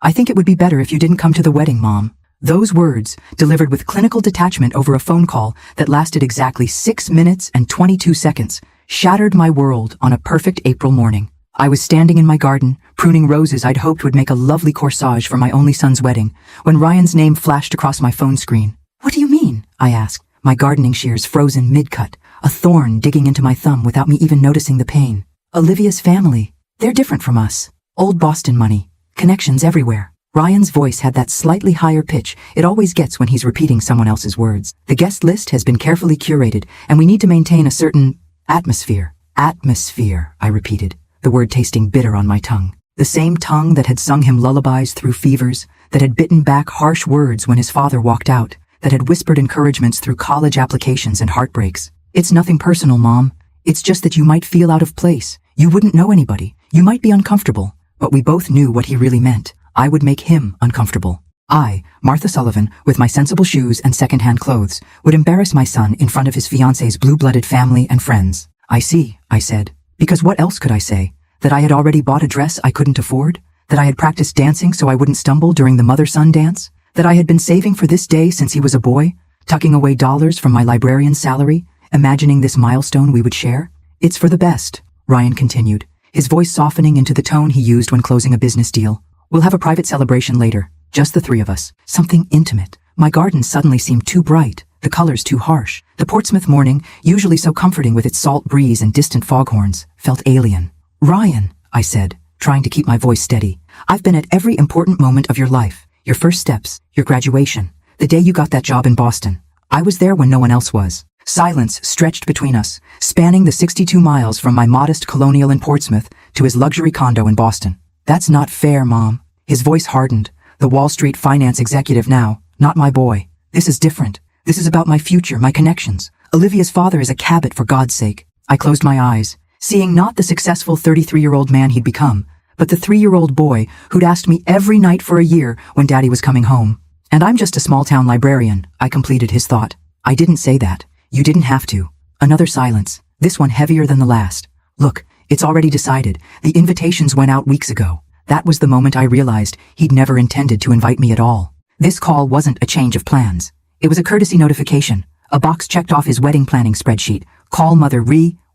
I think it would be better if you didn't come to the wedding, Mom. Those words, delivered with clinical detachment over a phone call that lasted exactly 6 minutes and 22 seconds, shattered my world on a perfect April morning. I was standing in my garden, pruning roses I'd hoped would make a lovely corsage for my only son's wedding, when Ryan's name flashed across my phone screen. "What do you mean?" I asked, my gardening shears frozen mid-cut, a thorn digging into my thumb without me even noticing the pain. "Olivia's family. They're different from us. Old Boston money. Connections everywhere." Ryan's voice had that slightly higher pitch it always gets when he's repeating someone else's words. "The guest list has been carefully curated, and we need to maintain a certain atmosphere." "Atmosphere," I repeated, the word tasting bitter on my tongue. The same tongue that had sung him lullabies through fevers, that had bitten back harsh words when his father walked out, that had whispered encouragements through college applications and heartbreaks. "It's nothing personal, Mom. It's just that you might feel out of place. You wouldn't know anybody. You might be uncomfortable." But we both knew what he really meant. I would make him uncomfortable. I, Martha Sullivan, with my sensible shoes and second-hand clothes, would embarrass my son in front of his fiancé's blue-blooded family and friends. "I see," I said. Because what else could I say? That I had already bought a dress I couldn't afford? That I had practiced dancing so I wouldn't stumble during the mother-son dance? That I had been saving for this day since he was a boy, tucking away dollars from my librarian's salary, imagining this milestone we would share? "It's for the best," Ryan continued, his voice softening into the tone he used when closing a business deal. "We'll have a private celebration later, just the three of us. Something intimate." My garden suddenly seemed too bright, the colors too harsh. The Portsmouth morning, usually so comforting with its salt breeze and distant foghorns, felt alien. "Ryan," I said, trying to keep my voice steady, "I've been at every important moment of your life. Your first steps, your graduation, the day you got that job in Boston. I was there when no one else was." Silence stretched between us, spanning the 62 miles from my modest colonial in Portsmouth to his luxury condo in Boston. "That's not fair, Mom." His voice hardened. "The Wall Street finance executive now, not my boy. This is different. This is about my future, my connections. Olivia's father is a Cabot, for God's sake." I closed my eyes, seeing not the successful 33-year-old man he'd become, but the 3-year-old boy who'd asked me every night for a year when Daddy was coming home. "And I'm just a small-town librarian," I completed his thought. "I didn't say that. You didn't have to." Another silence, this one heavier than the last. "Look, it's already decided. The invitations went out weeks ago." That was the moment I realized he'd never intended to invite me at all. This call wasn't a change of plans. It was a courtesy notification, a box checked off his wedding planning spreadsheet. "Call Mother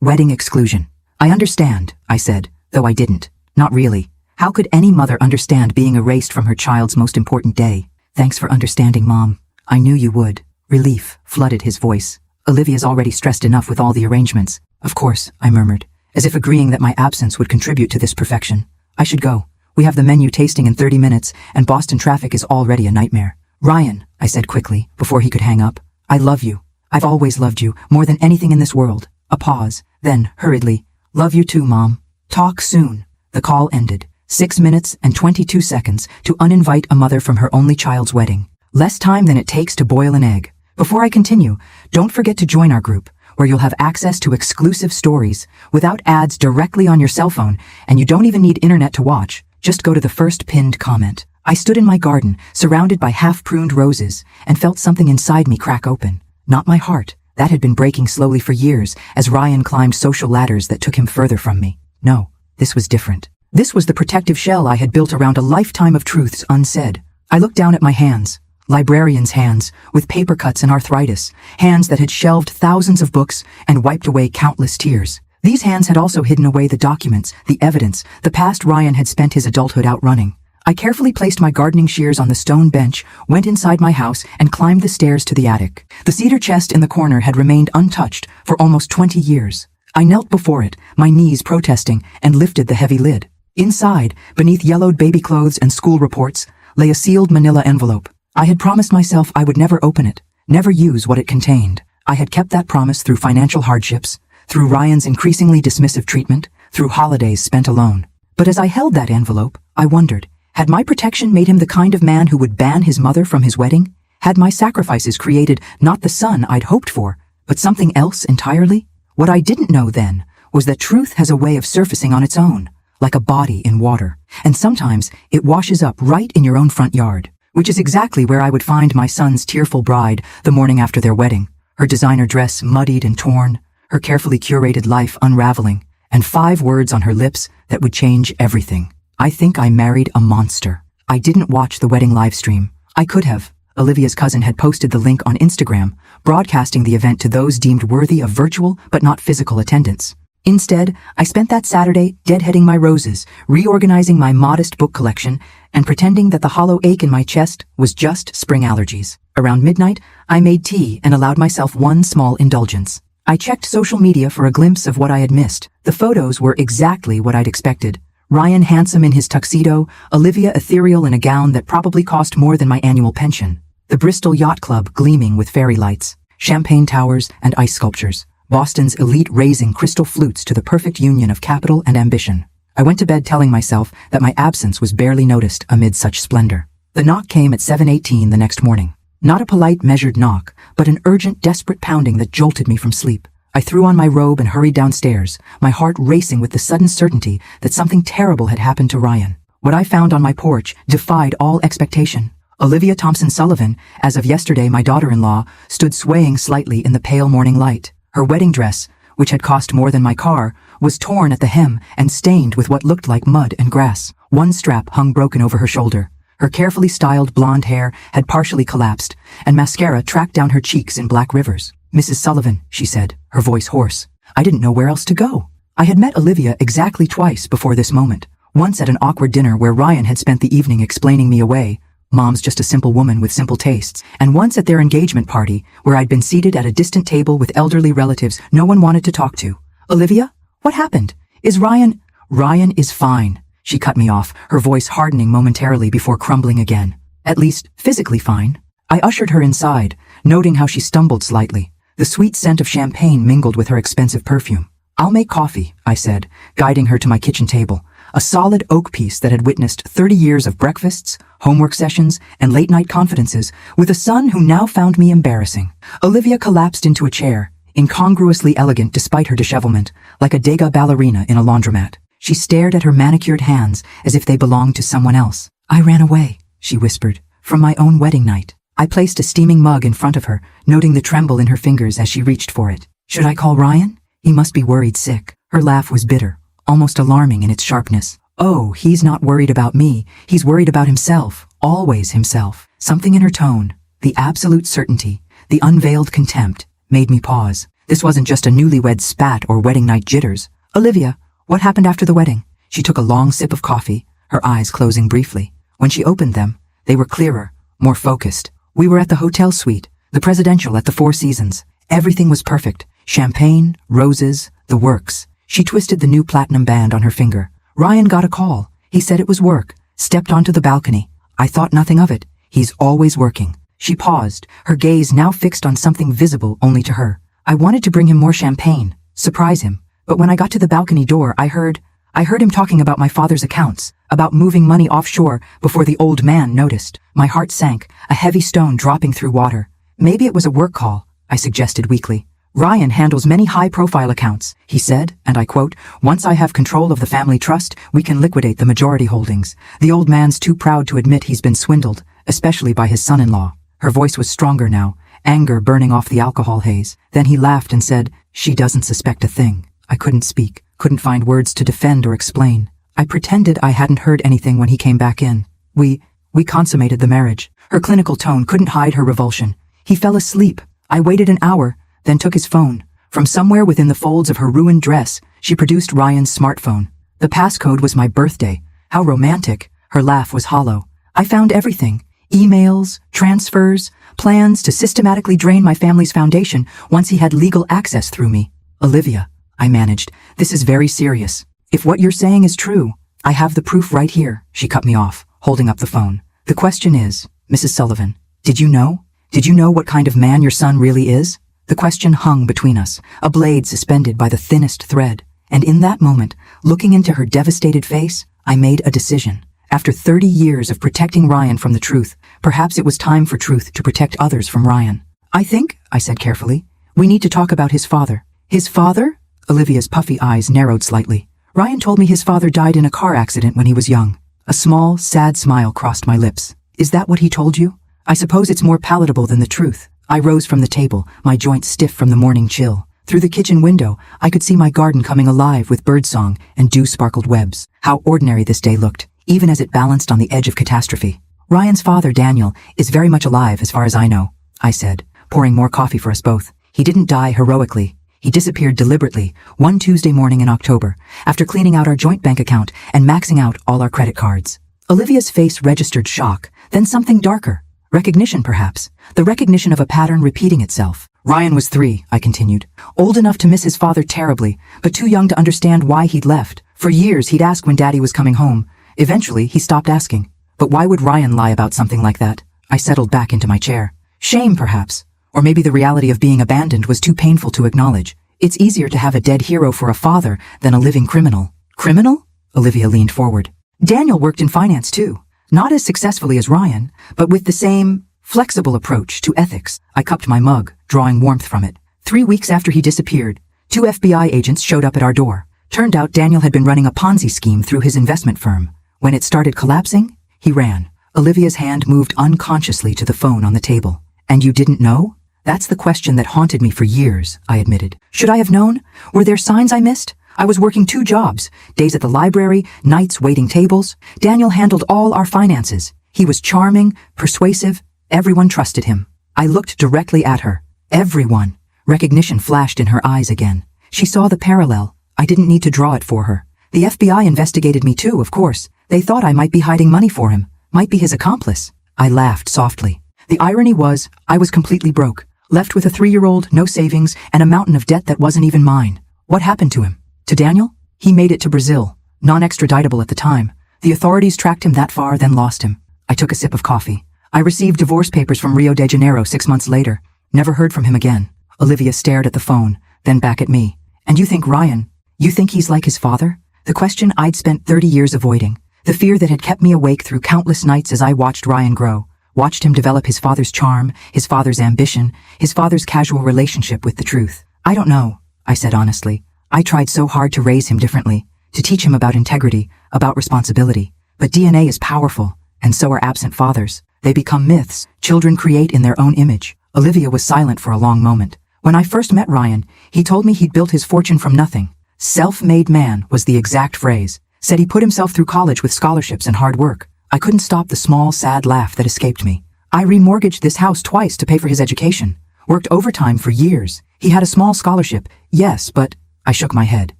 wedding exclusion." "I understand," I said, though I didn't. Not really. How could any mother understand being erased from her child's most important day? "Thanks for understanding, Mom. I knew you would." Relief flooded his voice. "Olivia's already stressed enough with all the arrangements." "Of course," I murmured, as if agreeing that my absence would contribute to this perfection. "I should go. We have the menu tasting in 30 minutes, and Boston traffic is already a nightmare." "Ryan," I said quickly, before he could hang up, "I love you. I've always loved you, more than anything in this world." A pause, then, hurriedly, "Love you too, Mom. Talk soon." The call ended. 6 minutes and 22 seconds to uninvite a mother from her only child's wedding. Less time than it takes to boil an egg. Before I continue, don't forget to join our group, where you'll have access to exclusive stories, without ads directly on your cell phone, and you don't even need internet to watch. Just go to the first pinned comment. I stood in my garden, surrounded by half-pruned roses, and felt something inside me crack open. Not my heart. That had been breaking slowly for years, as Ryan climbed social ladders that took him further from me. No, this was different. This was the protective shell I had built around a lifetime of truths unsaid. I looked down at my hands. Librarian's hands, with paper cuts and arthritis, hands that had shelved thousands of books and wiped away countless tears. These hands had also hidden away the documents, the evidence, the past Ryan had spent his adulthood out running. I carefully placed my gardening shears on the stone bench, went inside my house, and climbed the stairs to the attic. The cedar chest in the corner had remained untouched for almost 20 years. I knelt before it, my knees protesting, and lifted the heavy lid. Inside, beneath yellowed baby clothes and school reports, lay a sealed manila envelope. I had promised myself I would never open it, never use what it contained. I had kept that promise through financial hardships, through Ryan's increasingly dismissive treatment, through holidays spent alone. But as I held that envelope, I wondered, had my protection made him the kind of man who would ban his mother from his wedding? Had my sacrifices created not the son I'd hoped for, but something else entirely? What I didn't know then was that truth has a way of surfacing on its own, like a body in water, and sometimes it washes up right in your own front yard, which is exactly where I would find my son's tearful bride the morning after their wedding, her designer dress muddied and torn, her carefully curated life unraveling, and 5 words on her lips that would change everything. "I think I married a monster." I didn't watch the wedding livestream. I could have. Olivia's cousin had posted the link on Instagram, broadcasting the event to those deemed worthy of virtual but not physical attendance. Instead, I spent that Saturday deadheading my roses, reorganizing my modest book collection, and pretending that the hollow ache in my chest was just spring allergies. Around midnight, I made tea and allowed myself one small indulgence. I checked social media for a glimpse of what I had missed. The photos were exactly what I'd expected. Ryan handsome in his tuxedo, Olivia ethereal in a gown that probably cost more than my annual pension. The Bristol Yacht Club gleaming with fairy lights, champagne towers and ice sculptures. Boston's elite raising crystal flutes to the perfect union of capital and ambition. I went to bed telling myself that my absence was barely noticed amid such splendor. The knock came at 7:18 the next morning. Not a polite, measured knock, but an urgent, desperate pounding that jolted me from sleep. I threw on my robe and hurried downstairs, my heart racing with the sudden certainty that something terrible had happened to Ryan. What I found on my porch defied all expectation. Olivia Thompson Sullivan, as of yesterday my daughter-in-law, stood swaying slightly in the pale morning light. Her wedding dress, which had cost more than my car, was torn at the hem and stained with what looked like mud and grass. One strap hung broken over her shoulder. Her carefully styled blonde hair had partially collapsed, and mascara tracked down her cheeks in black rivers. "Mrs. Sullivan," she said, her voice hoarse. I didn't know where else to go. I had met Olivia exactly twice before this moment. Once at an awkward dinner where Ryan had spent the evening explaining me away. Mom's just a simple woman with simple tastes. And once at their engagement party, where I'd been seated at a distant table with elderly relatives no one wanted to talk to. "Olivia? What happened? Is Ryan—" "Ryan is fine." She cut me off, her voice hardening momentarily before crumbling again. "At least, physically fine." I ushered her inside, noting how she stumbled slightly. The sweet scent of champagne mingled with her expensive perfume. "I'll make coffee," I said, guiding her to my kitchen table. A solid oak piece that had witnessed 30 years of breakfasts, homework sessions, and late-night confidences, with a son who now found me embarrassing. Olivia collapsed into a chair, incongruously elegant despite her dishevelment, like a Degas ballerina in a laundromat. She stared at her manicured hands as if they belonged to someone else. "I ran away," she whispered, "from my own wedding night." I placed a steaming mug in front of her, noting the tremble in her fingers as she reached for it. "Should I call Ryan? He must be worried sick." Her laugh was bitter, almost alarming in its sharpness. "Oh, he's not worried about me. He's worried about himself. Always himself." Something in her tone, the absolute certainty, the unveiled contempt, made me pause. This wasn't just a newlywed spat or wedding night jitters. "Olivia, what happened after the wedding?" She took a long sip of coffee, her eyes closing briefly. When she opened them, they were clearer, more focused. "We were at the hotel suite, the presidential at the Four Seasons. Everything was perfect. Champagne, roses, the works." She twisted the new platinum band on her finger. "Ryan got a call. He said it was work. Stepped onto the balcony. I thought nothing of it. He's always working." She paused, her gaze now fixed on something visible only to her. I wanted to bring him more champagne, surprise him. But when I got to the balcony door, I heard him talking about my father's accounts, about moving money offshore before the old man noticed. My heart sank, a heavy stone dropping through water. "Maybe it was a work call," I suggested weakly. "Ryan handles many high-profile accounts," he said, and I quote, "Once I have control of the family trust, we can liquidate the majority holdings. The old man's too proud to admit he's been swindled, especially by his son-in-law." Her voice was stronger now, anger burning off the alcohol haze. Then he laughed and said, "She doesn't suspect a thing." I couldn't speak, couldn't find words to defend or explain. I pretended I hadn't heard anything when he came back in. We consummated the marriage." Her clinical tone couldn't hide her revulsion. "He fell asleep. I waited an hour, then took his phone. From somewhere within the folds of her ruined dress, she produced Ryan's smartphone. The passcode was my birthday. How romantic." Her laugh was hollow. "I found everything. Emails, transfers, plans to systematically drain my family's foundation once he had legal access through me." "Olivia," I managed, "this is very serious. If what you're saying is true, I have the proof right here." She cut me off, holding up the phone. "The question is, Mrs. Sullivan, did you know? Did you know what kind of man your son really is?" The question hung between us, a blade suspended by the thinnest thread. And in that moment, looking into her devastated face, I made a decision. After 30 years of protecting Ryan from the truth, perhaps it was time for truth to protect others from Ryan. "I think," I said carefully, "we need to talk about his father." "His father?" Olivia's puffy eyes narrowed slightly. "Ryan told me his father died in a car accident when he was young." A small, sad smile crossed my lips. "Is that what he told you? I suppose it's more palatable than the truth." I rose from the table, my joints stiff from the morning chill. Through the kitchen window, I could see my garden coming alive with birdsong and dew-sparkled webs. How ordinary this day looked, even as it balanced on the edge of catastrophe. Ryan's father, Daniel, is very much alive as far as I know, I said, pouring more coffee for us both. He didn't die heroically. He disappeared deliberately one Tuesday morning in October, after cleaning out our joint bank account and maxing out all our credit cards. Olivia's face registered shock, then something darker. Recognition, perhaps. The recognition of a pattern repeating itself. Ryan was 3, I continued. Old enough to miss his father terribly, but too young to understand why he'd left. For years, he'd ask when Daddy was coming home. Eventually, he stopped asking. But why would Ryan lie about something like that? I settled back into my chair. Shame, perhaps. Or maybe the reality of being abandoned was too painful to acknowledge. It's easier to have a dead hero for a father than a living criminal. Criminal? Olivia leaned forward. Daniel worked in finance too. Not as successfully as Ryan, but with the same flexible approach to ethics. I cupped my mug, drawing warmth from it. 3 weeks after he disappeared, 2 FBI agents showed up at our door. Turned out Daniel had been running a Ponzi scheme through his investment firm. When it started collapsing, he ran. Olivia's hand moved unconsciously to the phone on the table. And you didn't know? That's the question that haunted me for years, I admitted. Should I have known? Were there signs I missed? I was working 2 jobs, days at the library, nights waiting tables. Daniel handled all our finances. He was charming, persuasive. Everyone trusted him. I looked directly at her. Everyone. Recognition flashed in her eyes again. She saw the parallel. I didn't need to draw it for her. The FBI investigated me too, of course. They thought I might be hiding money for him, might be his accomplice. I laughed softly. The irony was, I was completely broke, left with a 3-year-old, no savings, and a mountain of debt that wasn't even mine. What happened to him? To Daniel? He made it to Brazil, non-extraditable at the time. The authorities tracked him that far, then lost him. I took a sip of coffee. I received divorce papers from Rio de Janeiro 6 months later. Never heard from him again. Olivia stared at the phone, then back at me. And you think Ryan? You think he's like his father? The question I'd spent 30 years avoiding. The fear that had kept me awake through countless nights as I watched Ryan grow. Watched him develop his father's charm, his father's ambition, his father's casual relationship with the truth. I don't know, I said honestly. I tried so hard to raise him differently, to teach him about integrity, about responsibility. But DNA is powerful, and so are absent fathers. They become myths children create in their own image. Olivia was silent for a long moment. When I first met Ryan, he told me he'd built his fortune from nothing. Self-made man was the exact phrase. Said he put himself through college with scholarships and hard work. I couldn't stop the small, sad laugh that escaped me. I remortgaged this house twice to pay for his education. Worked overtime for years. He had a small scholarship, yes, but... I shook my head.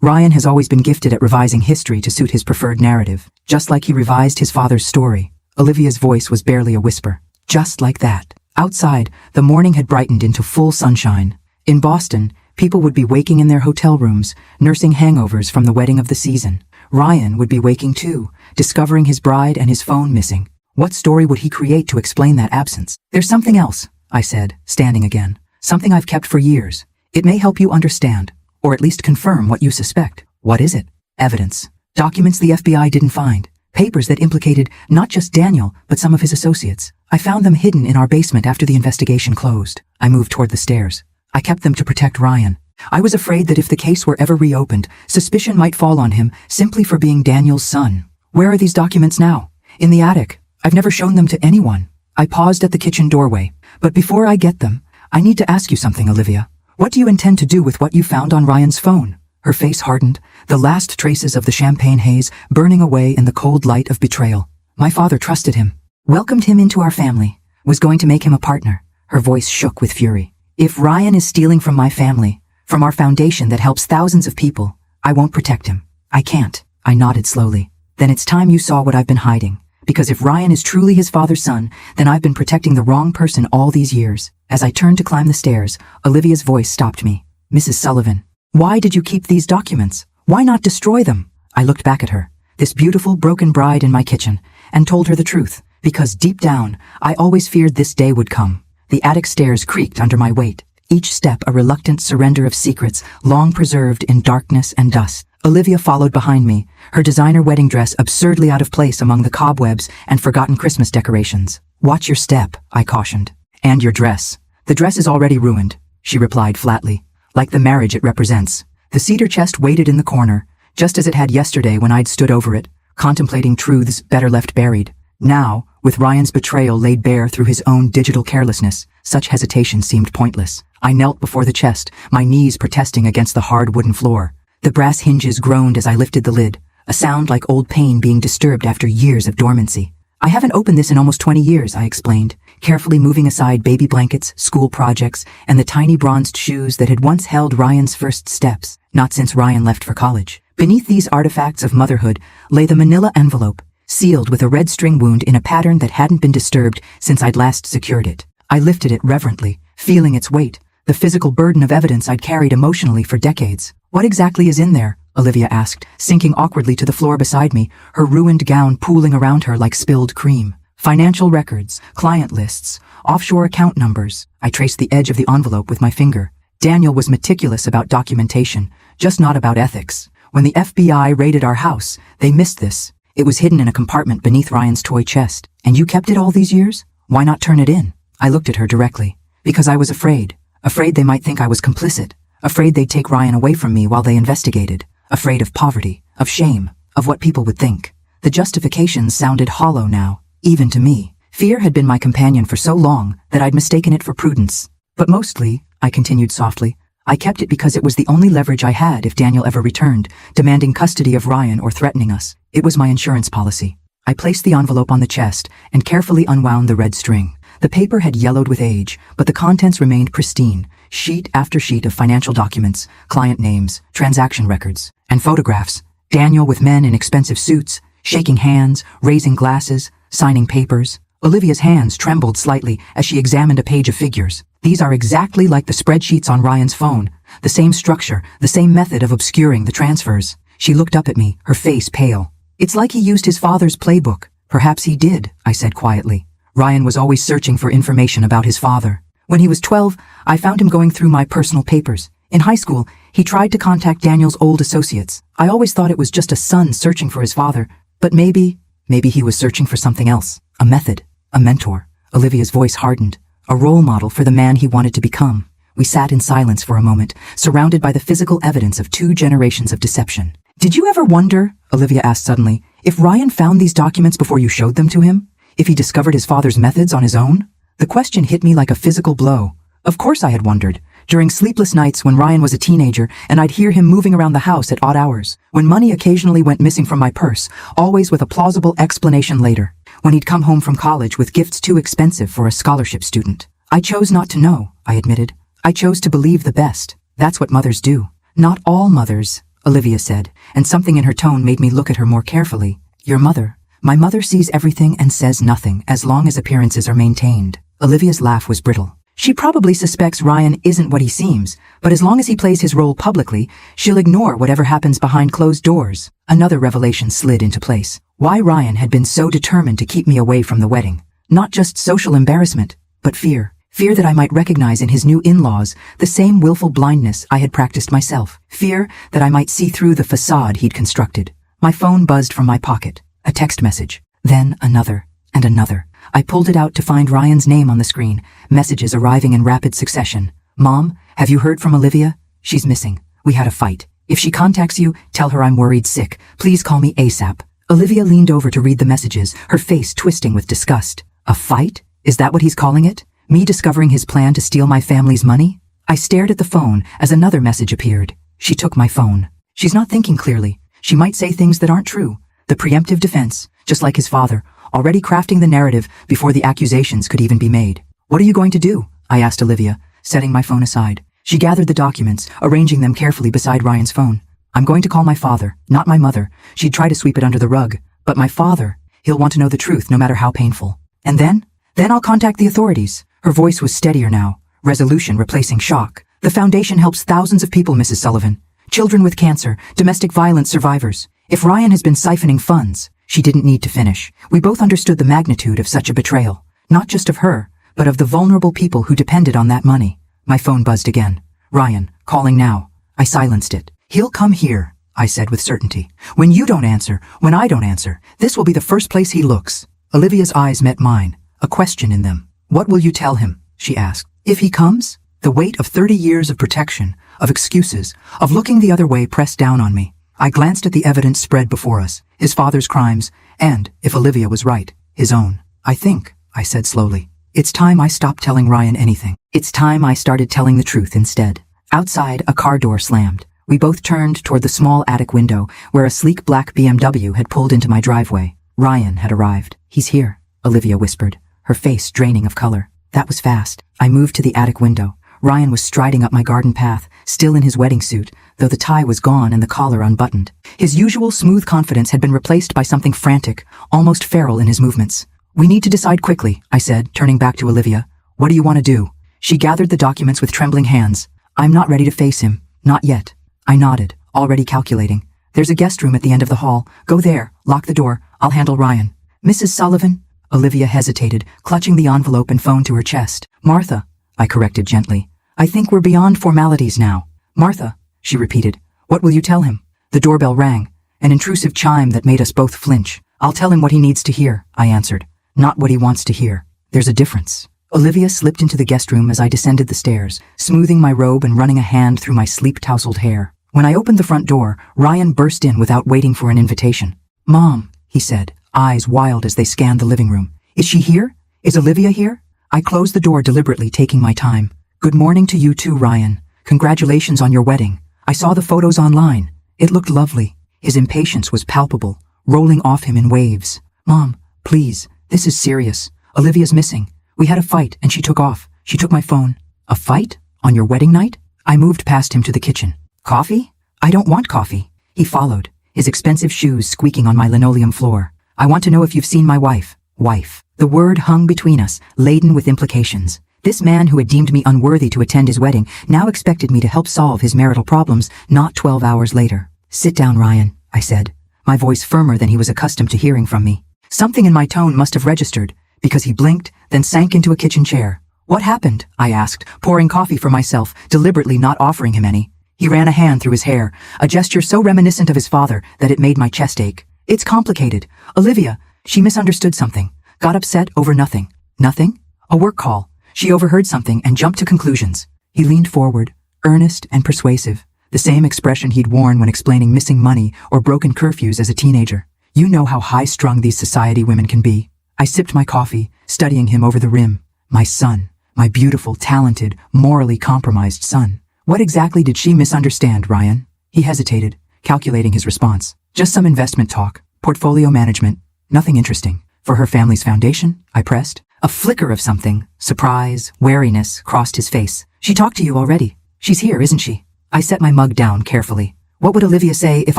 Ryan has always been gifted at revising history to suit his preferred narrative, just like he revised his father's story. Olivia's voice was barely a whisper. Just like that. Outside, the morning had brightened into full sunshine. In Boston, people would be waking in their hotel rooms, nursing hangovers from the wedding of the season. Ryan would be waking too, discovering his bride and his phone missing. What story would he create to explain that absence? There's something else, I said, standing again. Something I've kept for years. It may help you understand. Or at least confirm what you suspect. What is it? Evidence. Documents the FBI didn't find. Papers that implicated not just Daniel, but some of his associates. I found them hidden in our basement after the investigation closed. I moved toward the stairs. I kept them to protect Ryan. I was afraid that if the case were ever reopened, suspicion might fall on him simply for being Daniel's son. Where are these documents now? In the attic. I've never shown them to anyone. I paused at the kitchen doorway. But before I get them, I need to ask you something, Olivia. What do you intend to do with what you found on Ryan's phone? Her face hardened, the last traces of the champagne haze burning away in the cold light of betrayal. My father trusted him, welcomed him into our family, was going to make him a partner. Her voice shook with fury. If Ryan is stealing from my family, from our foundation that helps thousands of people, I won't protect him. I can't. I nodded slowly. Then it's time you saw what I've been hiding. Because if Ryan is truly his father's son, then I've been protecting the wrong person all these years. As I turned to climb the stairs, Olivia's voice stopped me. Mrs. Sullivan, why did you keep these documents? Why not destroy them? I looked back at her, this beautiful, broken bride in my kitchen, and told her the truth. Because deep down, I always feared this day would come. The attic stairs creaked under my weight. Each step a reluctant surrender of secrets, long preserved in darkness and dust. Olivia followed behind me, her designer wedding dress absurdly out of place among the cobwebs and forgotten Christmas decorations. Watch your step, I cautioned. And your dress. The dress is already ruined, she replied flatly, like the marriage it represents. The cedar chest waited in the corner, just as it had yesterday when I'd stood over it, contemplating truths better left buried. Now, with Ryan's betrayal laid bare through his own digital carelessness, such hesitation seemed pointless. I knelt before the chest, my knees protesting against the hard wooden floor. The brass hinges groaned as I lifted the lid. a sound like old pain being disturbed after years of dormancy. I haven't opened this in almost 20 years, I explained, carefully moving aside baby blankets, school projects, and the tiny bronzed shoes that had once held Ryan's first steps, not since Ryan left for college. Beneath these artifacts of motherhood lay the manila envelope, sealed with a red string wound in a pattern that hadn't been disturbed since I'd last secured it. I lifted it reverently, feeling its weight, the physical burden of evidence I'd carried emotionally for decades. What exactly is in there? Olivia asked, sinking awkwardly to the floor beside me, her ruined gown pooling around her like spilled cream. Financial records, client lists, offshore account numbers. I traced the edge of the envelope with my finger. Daniel was meticulous about documentation, just not about ethics. When the FBI raided our house, they missed this. It was hidden in a compartment beneath Ryan's toy chest. And you kept it all these years? Why not turn it in? I looked at her directly. Because I was afraid. Afraid they might think I was complicit. Afraid they'd take Ryan away from me while they investigated. Afraid of poverty, of shame, of what people would think. The justifications sounded hollow now, even to me. Fear had been my companion for so long that I'd mistaken it for prudence. But mostly, I continued softly, I kept it because it was the only leverage I had if Daniel ever returned, demanding custody of Ryan or threatening us. It was my insurance policy. I placed the envelope on the chest and carefully unwound the red string. The paper had yellowed with age, but the contents remained pristine, sheet after sheet of financial documents, client names, transaction records, and photographs. Daniel with men in expensive suits, shaking hands, raising glasses, signing papers. Olivia's hands trembled slightly as she examined a page of figures. These are exactly like the spreadsheets on Ryan's phone, the same structure, the same method of obscuring the transfers. She looked up at me, her face pale. It's like he used his father's playbook. Perhaps he did, I said quietly. Ryan was always searching for information about his father. When he was 12, I found him going through my personal papers. In high school, he tried to contact Daniel's old associates. I always thought it was just a son searching for his father, but maybe he was searching for something else. A method, a mentor. Olivia's voice hardened. A role model for the man he wanted to become. We sat in silence for a moment, surrounded by the physical evidence of 2 generations of deception. Did you ever wonder, Olivia asked suddenly, if Ryan found these documents before you showed them to him? If he discovered his father's methods on his own? The question hit me like a physical blow. Of course I had wondered. During sleepless nights when Ryan was a teenager and I'd hear him moving around the house at odd hours. When money occasionally went missing from my purse, always with a plausible explanation later. When he'd come home from college with gifts too expensive for a scholarship student. I chose not to know, I admitted. I chose to believe the best. That's what mothers do. Not all mothers, Olivia said, and something in her tone made me look at her more carefully. Your mother. My mother sees everything and says nothing as long as appearances are maintained. Olivia's laugh was brittle. She probably suspects Ryan isn't what he seems, but as long as he plays his role publicly, she'll ignore whatever happens behind closed doors. Another revelation slid into place. Why Ryan had been so determined to keep me away from the wedding. Not just social embarrassment, but fear. Fear that I might recognize in his new in-laws the same willful blindness I had practiced myself. Fear that I might see through the facade he'd constructed. My phone buzzed from my pocket. A text message. Then another, and another. I pulled it out to find Ryan's name on the screen, messages arriving in rapid succession. Mom, have you heard from Olivia? She's missing. We had a fight. If she contacts you, tell her I'm worried sick. Please call me ASAP. Olivia leaned over to read the messages, her face twisting with disgust. A fight? Is that what he's calling it? Me discovering his plan to steal my family's money? I stared at the phone as another message appeared. She took my phone. She's not thinking clearly. She might say things that aren't true. The preemptive defense, just like his father, already crafting the narrative before the accusations could even be made. What are you going to do? I asked Olivia, setting my phone aside. She gathered the documents, arranging them carefully beside Ryan's phone. I'm going to call my father, not my mother. She'd try to sweep it under the rug. But my father, he'll want to know the truth no matter how painful. And then I'll contact the authorities. Her voice was steadier now, resolution replacing shock. The foundation helps thousands of people, Mrs. Sullivan. Children with cancer, domestic violence survivors. If Ryan has been siphoning funds, she didn't need to finish. We both understood the magnitude of such a betrayal. Not just of her, but of the vulnerable people who depended on that money. My phone buzzed again. Ryan, calling now. I silenced it. He'll come here, I said with certainty. When you don't answer, when I don't answer, this will be the first place he looks. Olivia's eyes met mine, a question in them. What will you tell him? She asked. If he comes? The weight of 30 years of protection, of excuses, of looking the other way pressed down on me. I glanced at the evidence spread before us, his father's crimes, and, if Olivia was right, his own. I think, I said slowly, it's time I stopped telling Ryan anything. It's time I started telling the truth instead. Outside, a car door slammed. We both turned toward the small attic window where a sleek black BMW had pulled into my driveway. Ryan had arrived. "He's here," Olivia whispered, her face draining of color. That was fast. I moved to the attic window. Ryan was striding up my garden path, still in his wedding suit, though the tie was gone and the collar unbuttoned. His usual smooth confidence had been replaced by something frantic, almost feral in his movements. "We need to decide quickly," I said, turning back to Olivia. "What do you want to do?" She gathered the documents with trembling hands. "I'm not ready to face him. Not yet." I nodded, already calculating. "There's a guest room at the end of the hall. Go there, lock the door. I'll handle Ryan." "Mrs. Sullivan?" Olivia hesitated, clutching the envelope and phone to her chest. "Martha," I corrected gently. "I think we're beyond formalities now." "Martha," she repeated. "What will you tell him?" The doorbell rang, an intrusive chime that made us both flinch. "I'll tell him what he needs to hear," I answered. "Not what he wants to hear. There's a difference." Olivia slipped into the guest room as I descended the stairs, smoothing my robe and running a hand through my sleep-tousled hair. When I opened the front door, Ryan burst in without waiting for an invitation. "Mom," he said, eyes wild as they scanned the living room. "Is she here? Is Olivia here?" I closed the door deliberately, taking my time. "Good morning to you too, Ryan. Congratulations on your wedding. I saw the photos online. It looked lovely." His impatience was palpable, rolling off him in waves. "Mom, please, this is serious. Olivia's missing. We had a fight and she took off. She took my phone." "A fight? On your wedding night?" I moved past him to the kitchen. "Coffee? I don't want coffee." He followed, his expensive shoes squeaking on my linoleum floor. "I want to know if you've seen my wife." Wife. The word hung between us, laden with implications. This man who had deemed me unworthy to attend his wedding now expected me to help solve his marital problems not 12 hours later. "Sit down, Ryan," I said, my voice firmer than he was accustomed to hearing from me. Something in my tone must have registered, because he blinked, then sank into a kitchen chair. "What happened?" I asked, pouring coffee for myself, deliberately not offering him any. He ran a hand through his hair, a gesture so reminiscent of his father that it made my chest ache. "It's complicated. Olivia, she misunderstood something. Got upset over nothing." "Nothing?" "A work call. She overheard something and jumped to conclusions." He leaned forward, earnest and persuasive, the same expression he'd worn when explaining missing money or broken curfews as a teenager. "You know how high-strung these society women can be." I sipped my coffee, studying him over the rim. "My son. My beautiful, talented, morally compromised son. What exactly did she misunderstand, Ryan?" He hesitated, calculating his response. "Just some investment talk, portfolio management, nothing interesting." "For her family's foundation?" I pressed. A flicker of something, surprise, wariness, crossed his face. "She talked to you already. She's here, isn't she?" I set my mug down carefully. What would Olivia say if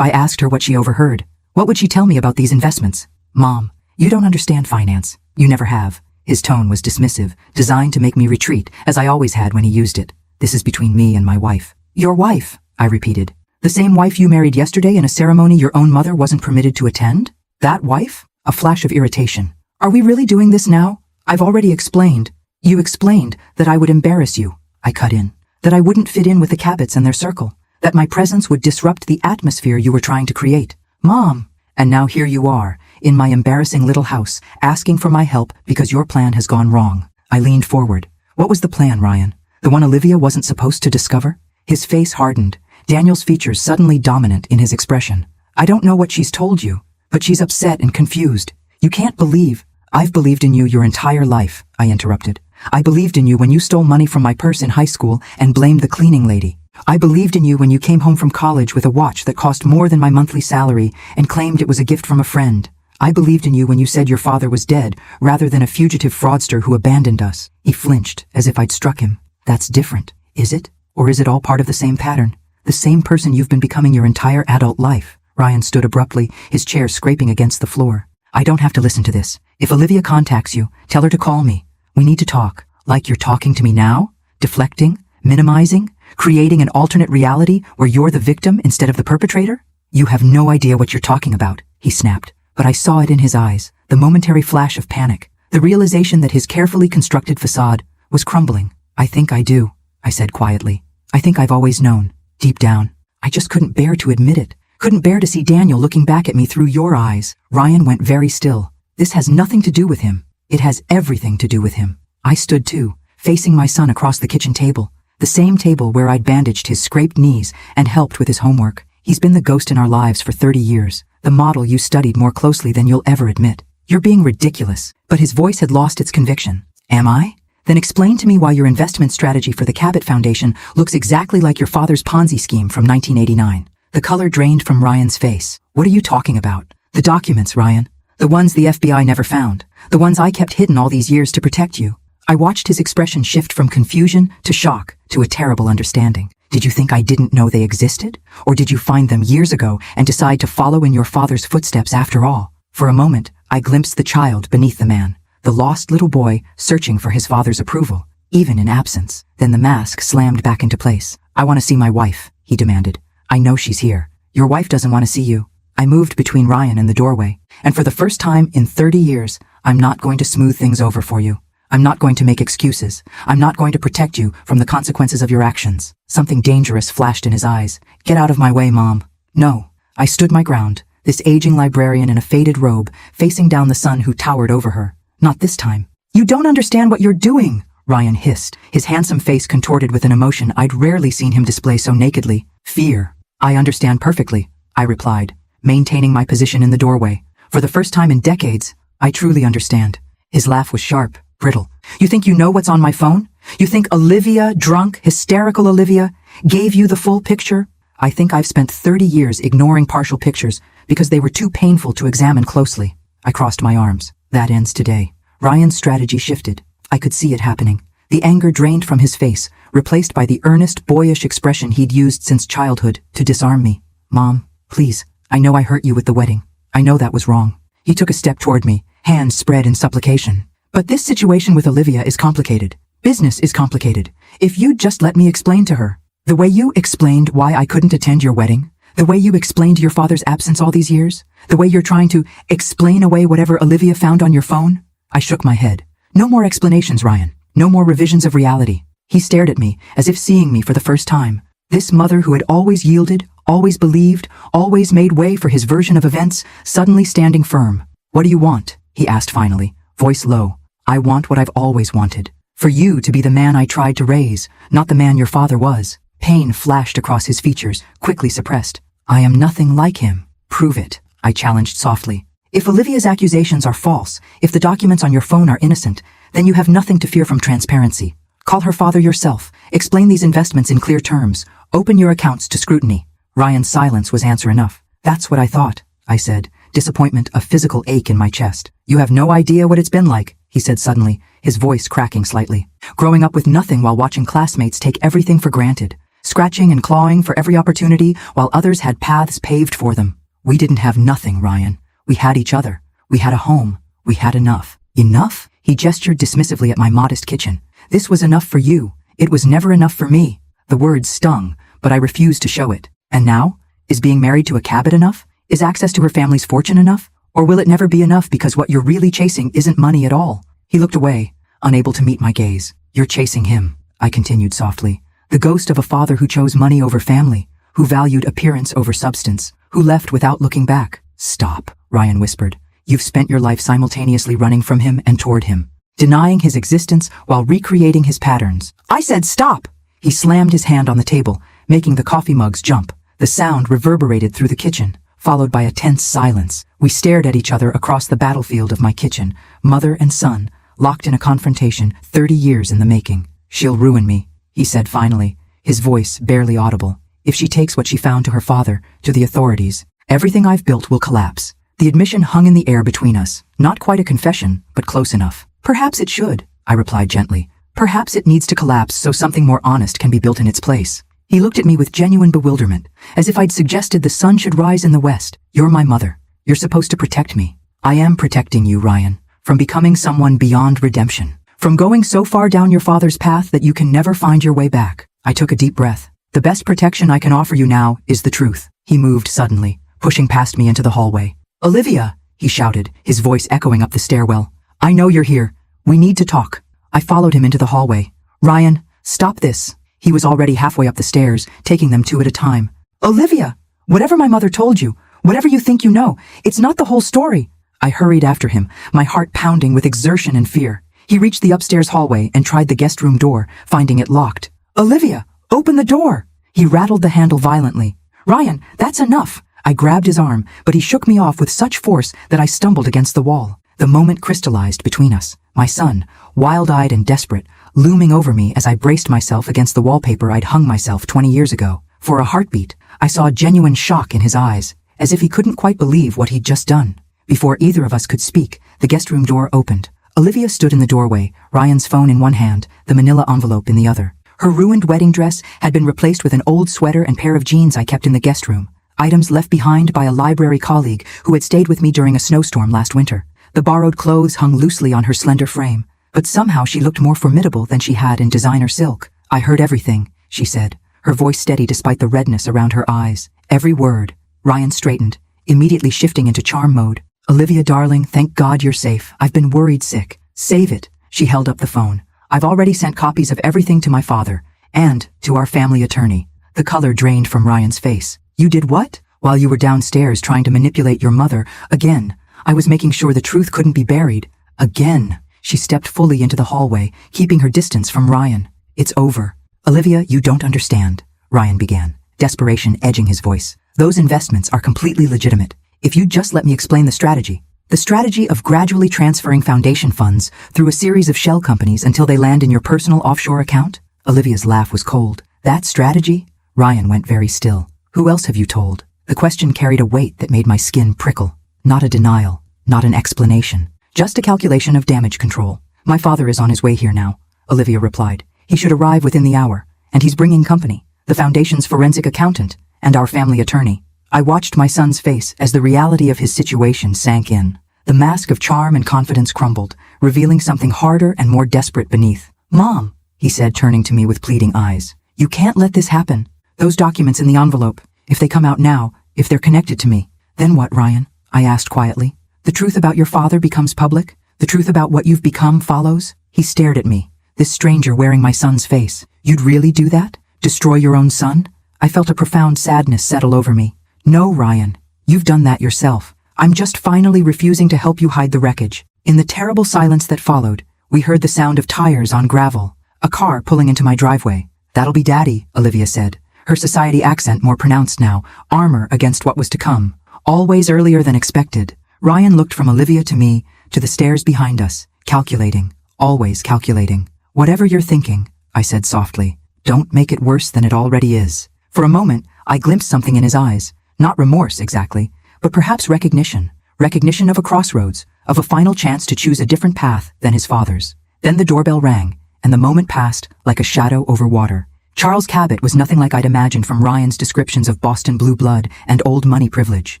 I asked her what she overheard? What would she tell me about these investments? "Mom, you don't understand finance. You never have." His tone was dismissive, designed to make me retreat, as I always had when he used it. "This is between me and my wife." "Your wife?" I repeated. "The same wife you married yesterday in a ceremony your own mother wasn't permitted to attend? That wife?" A flash of irritation. "Are we really doing this now? I've already explained." "You explained that I would embarrass you," I cut in. "That I wouldn't fit in with the Cabots and their circle. That my presence would disrupt the atmosphere you were trying to create." "Mom!" "And now here you are, in my embarrassing little house, asking for my help because your plan has gone wrong." I leaned forward. "What was the plan, Ryan? The one Olivia wasn't supposed to discover?" His face hardened, Daniel's features suddenly dominant in his expression. "I don't know what she's told you, but she's upset and confused. You can't believe—" "I've believed in you your entire life," I interrupted. "I believed in you when you stole money from my purse in high school and blamed the cleaning lady. I believed in you when you came home from college with a watch that cost more than my monthly salary and claimed it was a gift from a friend. I believed in you when you said your father was dead rather than a fugitive fraudster who abandoned us." He flinched, as if I'd struck him. "That's different, is it? Or is it all part of the same pattern? The same person you've been becoming your entire adult life?" Ryan stood abruptly, his chair scraping against the floor. "I don't have to listen to this. If Olivia contacts you, tell her to call me. We need to talk. Like you're talking to me now? Deflecting? Minimizing? Creating an alternate reality where you're the victim instead of the perpetrator?" "You have no idea what you're talking about," he snapped. But I saw it in his eyes, the momentary flash of panic, the realization that his carefully constructed facade was crumbling. "I think I do," I said quietly. "I think I've always known, deep down. I just couldn't bear to admit it. Couldn't bear to see Daniel looking back at me through your eyes." Ryan went very still. "This has nothing to do with him. It has everything to do with him." I stood too, facing my son across the kitchen table, the same table where I'd bandaged his scraped knees and helped with his homework. "He's been the ghost in our lives for 30 years, the model you studied more closely than you'll ever admit. You're being ridiculous." But his voice had lost its conviction. "Am I? Then explain to me why your investment strategy for the Cabot Foundation looks exactly like your father's Ponzi scheme from 1989. The color drained from Ryan's face. What are you talking about? The documents, Ryan. The ones the FBI never found. The ones I kept hidden all these years to protect you. I watched his expression shift from confusion to shock to a terrible understanding. Did you think I didn't know they existed? Or did you find them years ago and decide to follow in your father's footsteps after all? For a moment, I glimpsed the child beneath the man, the lost little boy searching for his father's approval, even in absence. Then the mask slammed back into place. I want to see my wife, he demanded. I know she's here. Your wife doesn't want to see you. I moved between Ryan and the doorway, and for the first time in 30 years, I'm not going to smooth things over for you. I'm not going to make excuses. I'm not going to protect you from the consequences of your actions. Something dangerous flashed in his eyes. Get out of my way, Mom. No. I stood my ground, this aging librarian in a faded robe, facing down the son who towered over her. Not this time. You don't understand what you're doing, Ryan hissed, his handsome face contorted with an emotion I'd rarely seen him display so nakedly. Fear. I understand perfectly, I replied, maintaining my position in the doorway. For the first time in decades, I truly understand. His laugh was sharp, brittle. You think you know what's on my phone? You think Olivia, drunk, hysterical Olivia, gave you the full picture? I think I've spent 30 years ignoring partial pictures because they were too painful to examine closely. I crossed my arms. That ends today. Ryan's strategy shifted. I could see it happening. The anger drained from his face, replaced by the earnest, boyish expression he'd used since childhood to disarm me. Mom, please, I know I hurt you with the wedding. I know that was wrong. He took a step toward me, hands spread in supplication. But this situation with Olivia is complicated. Business is complicated. If you'd just let me explain to her. The way you explained why I couldn't attend your wedding. The way you explained your father's absence all these years. The way you're trying to explain away whatever Olivia found on your phone. I shook my head. No more explanations, Ryan. No more revisions of reality. He stared at me, as if seeing me for the first time. This mother who had always yielded, always believed, always made way for his version of events, suddenly standing firm. What do you want? He asked finally, voice low. I want what I've always wanted. For you to be the man I tried to raise, not the man your father was. Pain flashed across his features, quickly suppressed. I am nothing like him. Prove it, I challenged softly. If Olivia's accusations are false, if the documents on your phone are innocent, then you have nothing to fear from transparency. Call her father yourself. Explain these investments in clear terms. Open your accounts to scrutiny. Ryan's silence was answer enough. That's what I thought, I said, disappointment a physical ache in my chest. You have no idea what it's been like, he said suddenly, his voice cracking slightly. Growing up with nothing while watching classmates take everything for granted. Scratching and clawing for every opportunity while others had paths paved for them. We didn't have nothing, Ryan. We had each other. We had a home. We had enough. Enough? He gestured dismissively at my modest kitchen. This was enough for you. It was never enough for me. The words stung, but I refused to show it. And now? Is being married to a Cabot enough? Is access to her family's fortune enough? Or will it never be enough because what you're really chasing isn't money at all? He looked away, unable to meet my gaze. You're chasing him, I continued softly. The ghost of a father who chose money over family, who valued appearance over substance, who left without looking back. Stop, Ryan whispered. You've spent your life simultaneously running from him and toward him, denying his existence while recreating his patterns. I said stop! He slammed his hand on the table, making the coffee mugs jump. The sound reverberated through the kitchen, followed by a tense silence. We stared at each other across the battlefield of my kitchen, mother and son, locked in a confrontation 30 years in the making. She'll ruin me, he said finally, his voice barely audible. If she takes what she found to her father, to the authorities, everything I've built will collapse. The admission hung in the air between us, not quite a confession, but close enough. Perhaps it should, I replied gently. Perhaps it needs to collapse so something more honest can be built in its place. He looked at me with genuine bewilderment, as if I'd suggested the sun should rise in the west. You're my mother. You're supposed to protect me. I am protecting you, Ryan, from becoming someone beyond redemption. From going so far down your father's path that you can never find your way back. I took a deep breath. The best protection I can offer you now is the truth. He moved suddenly, pushing past me into the hallway. Olivia, he shouted, his voice echoing up the stairwell. I know you're here. We need to talk. I followed him into the hallway. Ryan, stop this. He was already halfway up the stairs, taking them two at a time. Olivia, whatever my mother told you, whatever you think you know, it's not the whole story. I hurried after him, my heart pounding with exertion and fear. He reached the upstairs hallway and tried the guest room door, finding it locked. Olivia, open the door. He rattled the handle violently. Ryan, that's enough. I grabbed his arm, but he shook me off with such force that I stumbled against the wall. The moment crystallized between us, my son, wild-eyed and desperate, looming over me as I braced myself against the wallpaper I'd hung myself 20 years ago. For a heartbeat, I saw genuine shock in his eyes, as if he couldn't quite believe what he'd just done. Before either of us could speak, the guest room door opened. Olivia stood in the doorway, Ryan's phone in one hand, the manila envelope in the other. Her ruined wedding dress had been replaced with an old sweater and pair of jeans I kept in the guest room, items left behind by a library colleague who had stayed with me during a snowstorm last winter. The borrowed clothes hung loosely on her slender frame, but somehow she looked more formidable than she had in designer silk. "I heard everything," she said, her voice steady despite the redness around her eyes. "Every word." Ryan straightened, immediately shifting into charm mode. "Olivia, darling, thank God you're safe. I've been worried sick." "Save it." She held up the phone. "I've already sent copies of everything to my father, and to our family attorney." The color drained from Ryan's face. "You did what?" "While you were downstairs trying to manipulate your mother, again, I was making sure the truth couldn't be buried. Again." She stepped fully into the hallway, keeping her distance from Ryan. "It's over." "Olivia, you don't understand," Ryan began, desperation edging his voice. "Those investments are completely legitimate. If you'd just let me explain the strategy. The strategy of gradually transferring foundation funds through a series of shell companies until they land in your personal offshore account." Olivia's laugh was cold. "That strategy?" Ryan went very still. "Who else have you told?" The question carried a weight that made my skin prickle. Not a denial, not an explanation, just a calculation of damage control. "My father is on his way here now," Olivia replied. "He should arrive within the hour, and he's bringing company, the foundation's forensic accountant, and our family attorney." I watched my son's face as the reality of his situation sank in. The mask of charm and confidence crumbled, revealing something harder and more desperate beneath. "Mom," he said, turning to me with pleading eyes, "you can't let this happen. Those documents in the envelope, if they come out now, if they're connected to me." "Then what, Ryan?" I asked quietly. "The truth about your father becomes public? The truth about what you've become follows?" He stared at me, this stranger wearing my son's face. "You'd really do that? Destroy your own son?" I felt a profound sadness settle over me. "No, Ryan, you've done that yourself. I'm just finally refusing to help you hide the wreckage." In the terrible silence that followed, we heard the sound of tires on gravel, a car pulling into my driveway. "That'll be Daddy," Olivia said, her society accent more pronounced now, armor against what was to come. Always earlier than expected, Ryan looked from Olivia to me, to the stairs behind us, calculating, always calculating. "Whatever you're thinking," I said softly, "don't make it worse than it already is." For a moment, I glimpsed something in his eyes. Not remorse, exactly, but perhaps recognition. Recognition of a crossroads, of a final chance to choose a different path than his father's. Then the doorbell rang, and the moment passed like a shadow over water. Charles Cabot was nothing like I'd imagined from Ryan's descriptions of Boston blue blood and old money privilege.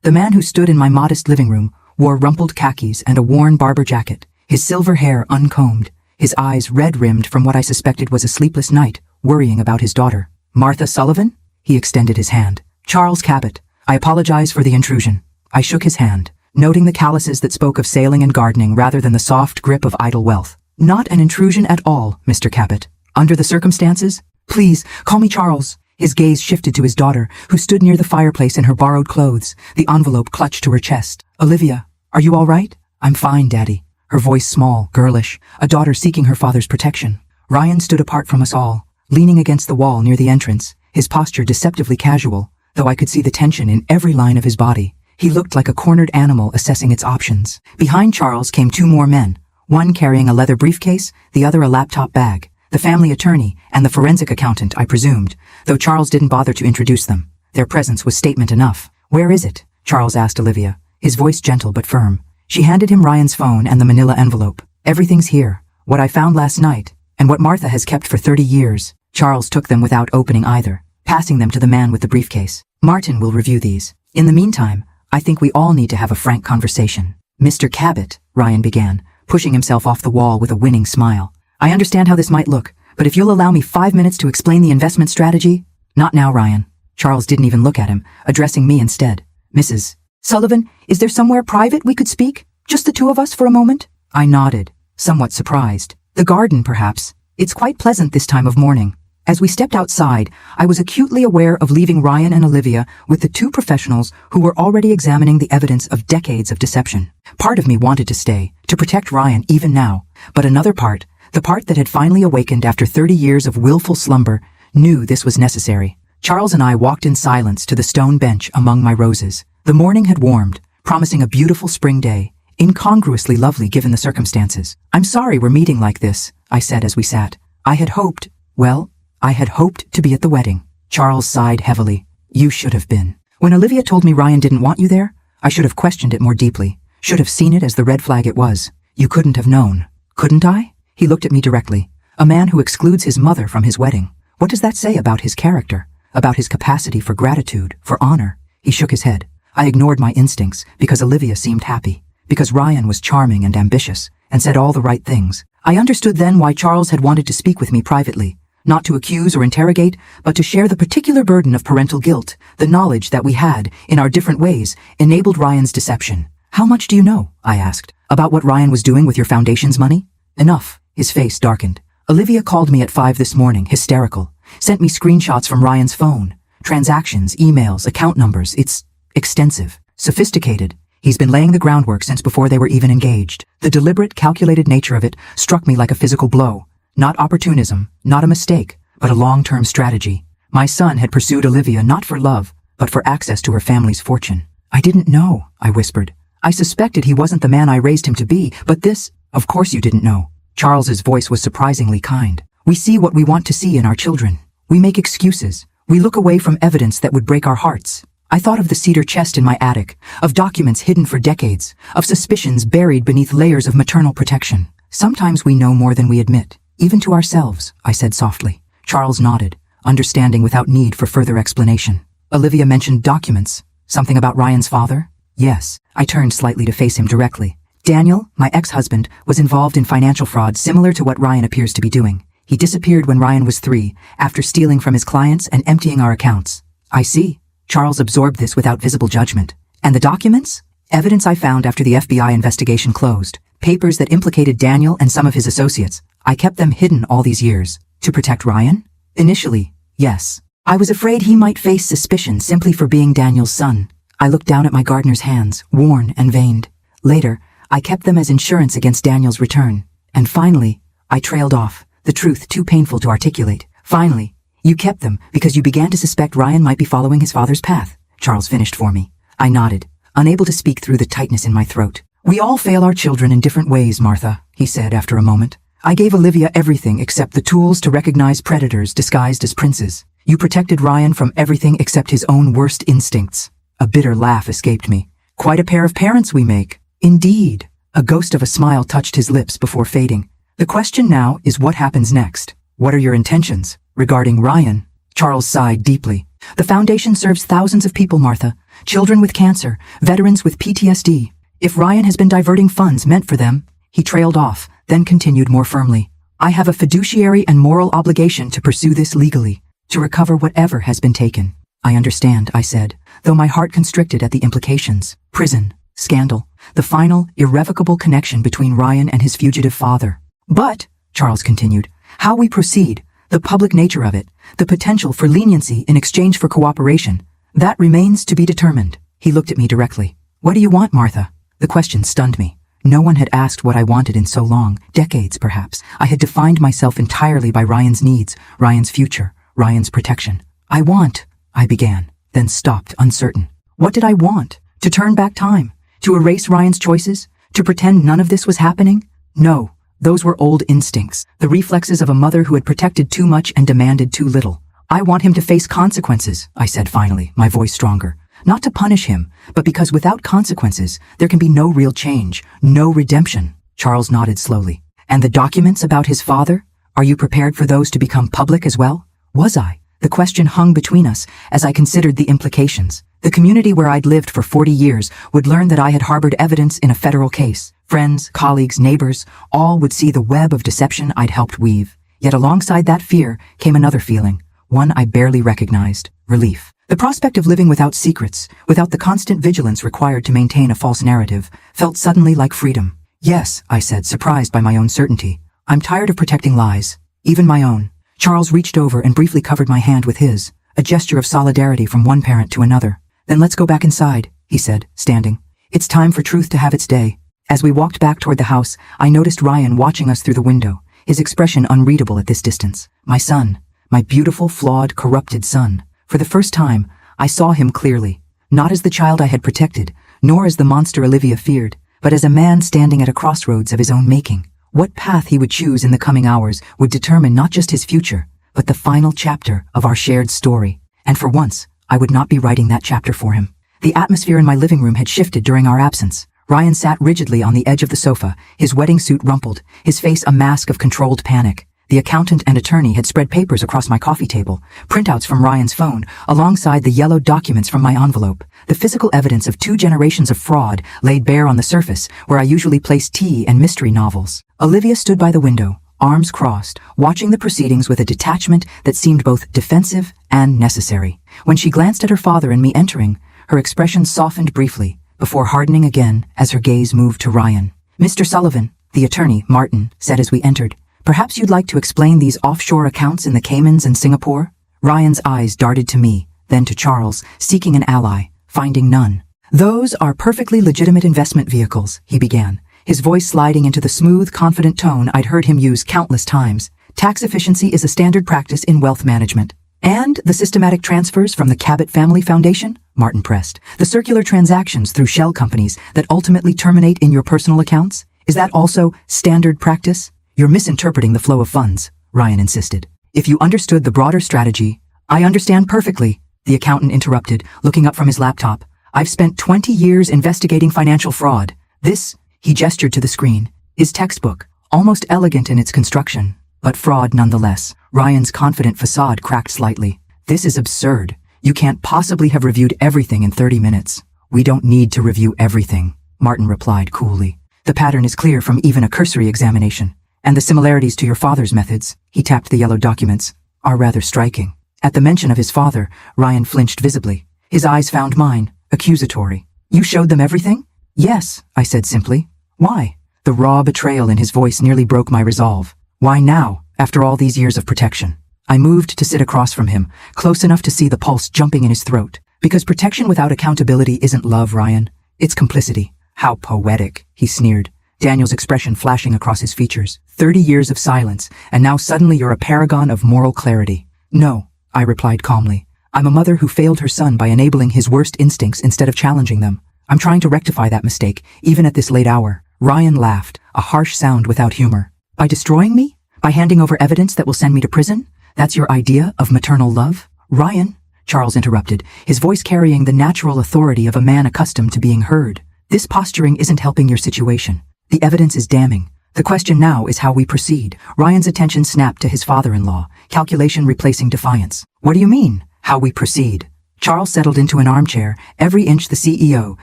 The man who stood in my modest living room wore rumpled khakis and a worn Barber jacket, his silver hair uncombed, his eyes red-rimmed from what I suspected was a sleepless night, worrying about his daughter. "Martha Sullivan?" He extended his hand. "Charles Cabot. I apologize for the intrusion." I shook his hand, noting the calluses that spoke of sailing and gardening rather than the soft grip of idle wealth. "Not an intrusion at all, Mr. Cabot. Under the circumstances? Please, call me Charles." His gaze shifted to his daughter, who stood near the fireplace in her borrowed clothes, the envelope clutched to her chest. "Olivia, are you all right?" "I'm fine, Daddy." Her voice small, girlish, a daughter seeking her father's protection. Ryan stood apart from us all, leaning against the wall near the entrance, his posture deceptively casual, though I could see the tension in every line of his body. He looked like a cornered animal assessing its options. Behind Charles came two more men, one carrying a leather briefcase, the other a laptop bag. The family attorney and the forensic accountant, I presumed, though Charles didn't bother to introduce them. Their presence was statement enough. "Where is it?" Charles asked Olivia, his voice gentle but firm. She handed him Ryan's phone and the manila envelope. "Everything's here. What I found last night, and what Martha has kept for 30 years. Charles took them without opening either, passing them to the man with the briefcase. "Martin will review these. In the meantime, I think we all need to have a frank conversation." "Mr. Cabot," Ryan began, pushing himself off the wall with a winning smile. "I understand how this might look, but if you'll allow me 5 minutes to explain the investment strategy—" "Not now, Ryan." Charles didn't even look at him, addressing me instead. "Mrs. Sullivan, is there somewhere private we could speak? Just the two of us for a moment?" I nodded, somewhat surprised. "The garden, perhaps. It's quite pleasant this time of morning." As we stepped outside, I was acutely aware of leaving Ryan and Olivia with the two professionals who were already examining the evidence of decades of deception. Part of me wanted to stay, to protect Ryan even now, but another part, the part that had finally awakened after 30 years of willful slumber, knew this was necessary. Charles and I walked in silence to the stone bench among my roses. The morning had warmed, promising a beautiful spring day, incongruously lovely given the circumstances. I'm sorry we're meeting like this, I said as we sat. I had hoped to be at the wedding. Charles sighed heavily. You should have been. When Olivia told me Ryan didn't want you there, I should have questioned it more deeply. Should have seen it as the red flag it was. You couldn't have known. Couldn't I? He looked at me directly. A man who excludes his mother from his wedding. What does that say about his character? About his capacity for gratitude, for honor? He shook his head. I ignored my instincts because Olivia seemed happy, because Ryan was charming and ambitious, and said all the right things. I understood then why Charles had wanted to speak with me privately, not to accuse or interrogate, but to share the particular burden of parental guilt. The knowledge that we had, in our different ways, enabled Ryan's deception. How much do you know? I asked. About what Ryan was doing with your foundation's money? Enough. His face darkened. Olivia called me at 5 this morning, hysterical. Sent me screenshots from Ryan's phone. Transactions, emails, account numbers. It's extensive. Sophisticated. He's been laying the groundwork since before they were even engaged. The deliberate, calculated nature of it struck me like a physical blow. Not opportunism, not a mistake, but a long-term strategy. My son had pursued Olivia not for love, but for access to her family's fortune. I didn't know, I whispered. I suspected he wasn't the man I raised him to be, but this, of course you didn't know. Charles's voice was surprisingly kind. We see what we want to see in our children. We make excuses. We look away from evidence that would break our hearts. I thought of the cedar chest in my attic, of documents hidden for decades, of suspicions buried beneath layers of maternal protection. Sometimes we know more than we admit, even to ourselves, I said softly. Charles nodded, understanding without need for further explanation. Olivia mentioned documents. Something about Ryan's father? Yes. I turned slightly to face him directly. Daniel, my ex-husband, was involved in financial fraud similar to what Ryan appears to be doing. He disappeared when Ryan was 3, after stealing from his clients and emptying our accounts. I see. Charles absorbed this without visible judgment. And the documents? Evidence I found after the FBI investigation closed. Papers that implicated Daniel and some of his associates. I kept them hidden all these years. To protect Ryan? Initially, yes. I was afraid he might face suspicion simply for being Daniel's son. I looked down at my gardener's hands, worn and veined. Later, I kept them as insurance against Daniel's return. And finally, I trailed off, the truth too painful to articulate. Finally, you kept them because you began to suspect Ryan might be following his father's path. Charles finished for me. I nodded, unable to speak through the tightness in my throat. We all fail our children in different ways, Martha, he said after a moment. I gave Olivia everything except the tools to recognize predators disguised as princes. You protected Ryan from everything except his own worst instincts. A bitter laugh escaped me. Quite a pair of parents we make. Indeed. A ghost of a smile touched his lips before fading. The question now is what happens next? What are your intentions? Regarding Ryan? Charles sighed deeply. The foundation serves thousands of people, Martha. Children with cancer, veterans with PTSD. If Ryan has been diverting funds meant for them, he trailed off, then continued more firmly. I have a fiduciary and moral obligation to pursue this legally, to recover whatever has been taken. I understand, I said, though my heart constricted at the implications. Prison, scandal, the final, irrevocable connection between Ryan and his fugitive father. But, Charles continued, how we proceed, the public nature of it, the potential for leniency in exchange for cooperation, that remains to be determined. He looked at me directly. What do you want, Martha? The question stunned me. No one had asked what I wanted in so long, decades perhaps. I had defined myself entirely by Ryan's needs, Ryan's future, Ryan's protection. I began, then stopped, uncertain. What did I want? To turn back time? To erase Ryan's choices? To pretend none of this was happening? No, those were old instincts, the reflexes of a mother who had protected too much and demanded too little. I want him to face consequences, I said finally, my voice stronger. Not to punish him, but because without consequences, there can be no real change, no redemption. Charles nodded slowly. And the documents about his father? Are you prepared for those to become public as well? Was I? The question hung between us as I considered the implications. The community where I'd lived for 40 years would learn that I had harbored evidence in a federal case. Friends, colleagues, neighbors, all would see the web of deception I'd helped weave. Yet alongside that fear came another feeling, one I barely recognized, relief. The prospect of living without secrets, without the constant vigilance required to maintain a false narrative, felt suddenly like freedom. Yes, I said, surprised by my own certainty. I'm tired of protecting lies, even my own. Charles reached over and briefly covered my hand with his, a gesture of solidarity from one parent to another. Then let's go back inside, he said, standing. It's time for truth to have its day. As we walked back toward the house, I noticed Ryan watching us through the window, his expression unreadable at this distance. My son, my beautiful, flawed, corrupted son. For the first time, I saw him clearly, not as the child I had protected, nor as the monster Olivia feared, but as a man standing at a crossroads of his own making. What path he would choose in the coming hours would determine not just his future, but the final chapter of our shared story. And for once, I would not be writing that chapter for him. The atmosphere in my living room had shifted during our absence. Ryan sat rigidly on the edge of the sofa, his wedding suit rumpled, his face a mask of controlled panic. The accountant and attorney had spread papers across my coffee table, printouts from Ryan's phone, alongside the yellowed documents from my envelope. The physical evidence of 2 generations of fraud laid bare on the surface, where I usually place tea and mystery novels. Olivia stood by the window, arms crossed, watching the proceedings with a detachment that seemed both defensive and necessary. When she glanced at her father and me entering, her expression softened briefly, before hardening again as her gaze moved to Ryan. "Mr. Sullivan," the attorney, Martin, said as we entered, "perhaps you'd like to explain these offshore accounts in the Caymans and Singapore?" Ryan's eyes darted to me, then to Charles, seeking an ally, finding none. "Those are perfectly legitimate investment vehicles," he began, his voice sliding into the smooth, confident tone I'd heard him use countless times. "Tax efficiency is a standard practice in wealth management." "And the systematic transfers from the Cabot Family Foundation?" Martin pressed. "The circular transactions through shell companies that ultimately terminate in your personal accounts? Is that also standard practice?" "You're misinterpreting the flow of funds," Ryan insisted. "If you understood the broader strategy—" "I understand perfectly," the accountant interrupted, looking up from his laptop. "I've spent 20 years investigating financial fraud. This," he gestured to the screen, "is textbook, almost elegant in its construction, but fraud nonetheless." Ryan's confident facade cracked slightly. "This is absurd. You can't possibly have reviewed everything in 30 minutes. "We don't need to review everything," Martin replied coolly. "The pattern is clear from even a cursory examination. And the similarities to your father's methods," he tapped the yellow documents, "are rather striking." At the mention of his father, Ryan flinched visibly. His eyes found mine, accusatory. "You showed them everything?" "Yes," I said simply. "Why?" The raw betrayal in his voice nearly broke my resolve. "Why now, after all these years of protection?" I moved to sit across from him, close enough to see the pulse jumping in his throat. "Because protection without accountability isn't love, Ryan. It's complicity." "How poetic," he sneered, Daniel's expression flashing across his features. 30 years of silence, and now suddenly you're a paragon of moral clarity." "No," I replied calmly. "I'm a mother who failed her son by enabling his worst instincts instead of challenging them. I'm trying to rectify that mistake, even at this late hour." Ryan laughed, a harsh sound without humor. "By destroying me? By handing over evidence that will send me to prison? That's your idea of maternal love?" "Ryan," Charles interrupted, his voice carrying the natural authority of a man accustomed to being heard. "This posturing isn't helping your situation. The evidence is damning. The question now is how we proceed." Ryan's attention snapped to his father-in-law, calculation replacing defiance. "What do you mean, how we proceed?" Charles settled into an armchair, every inch the CEO,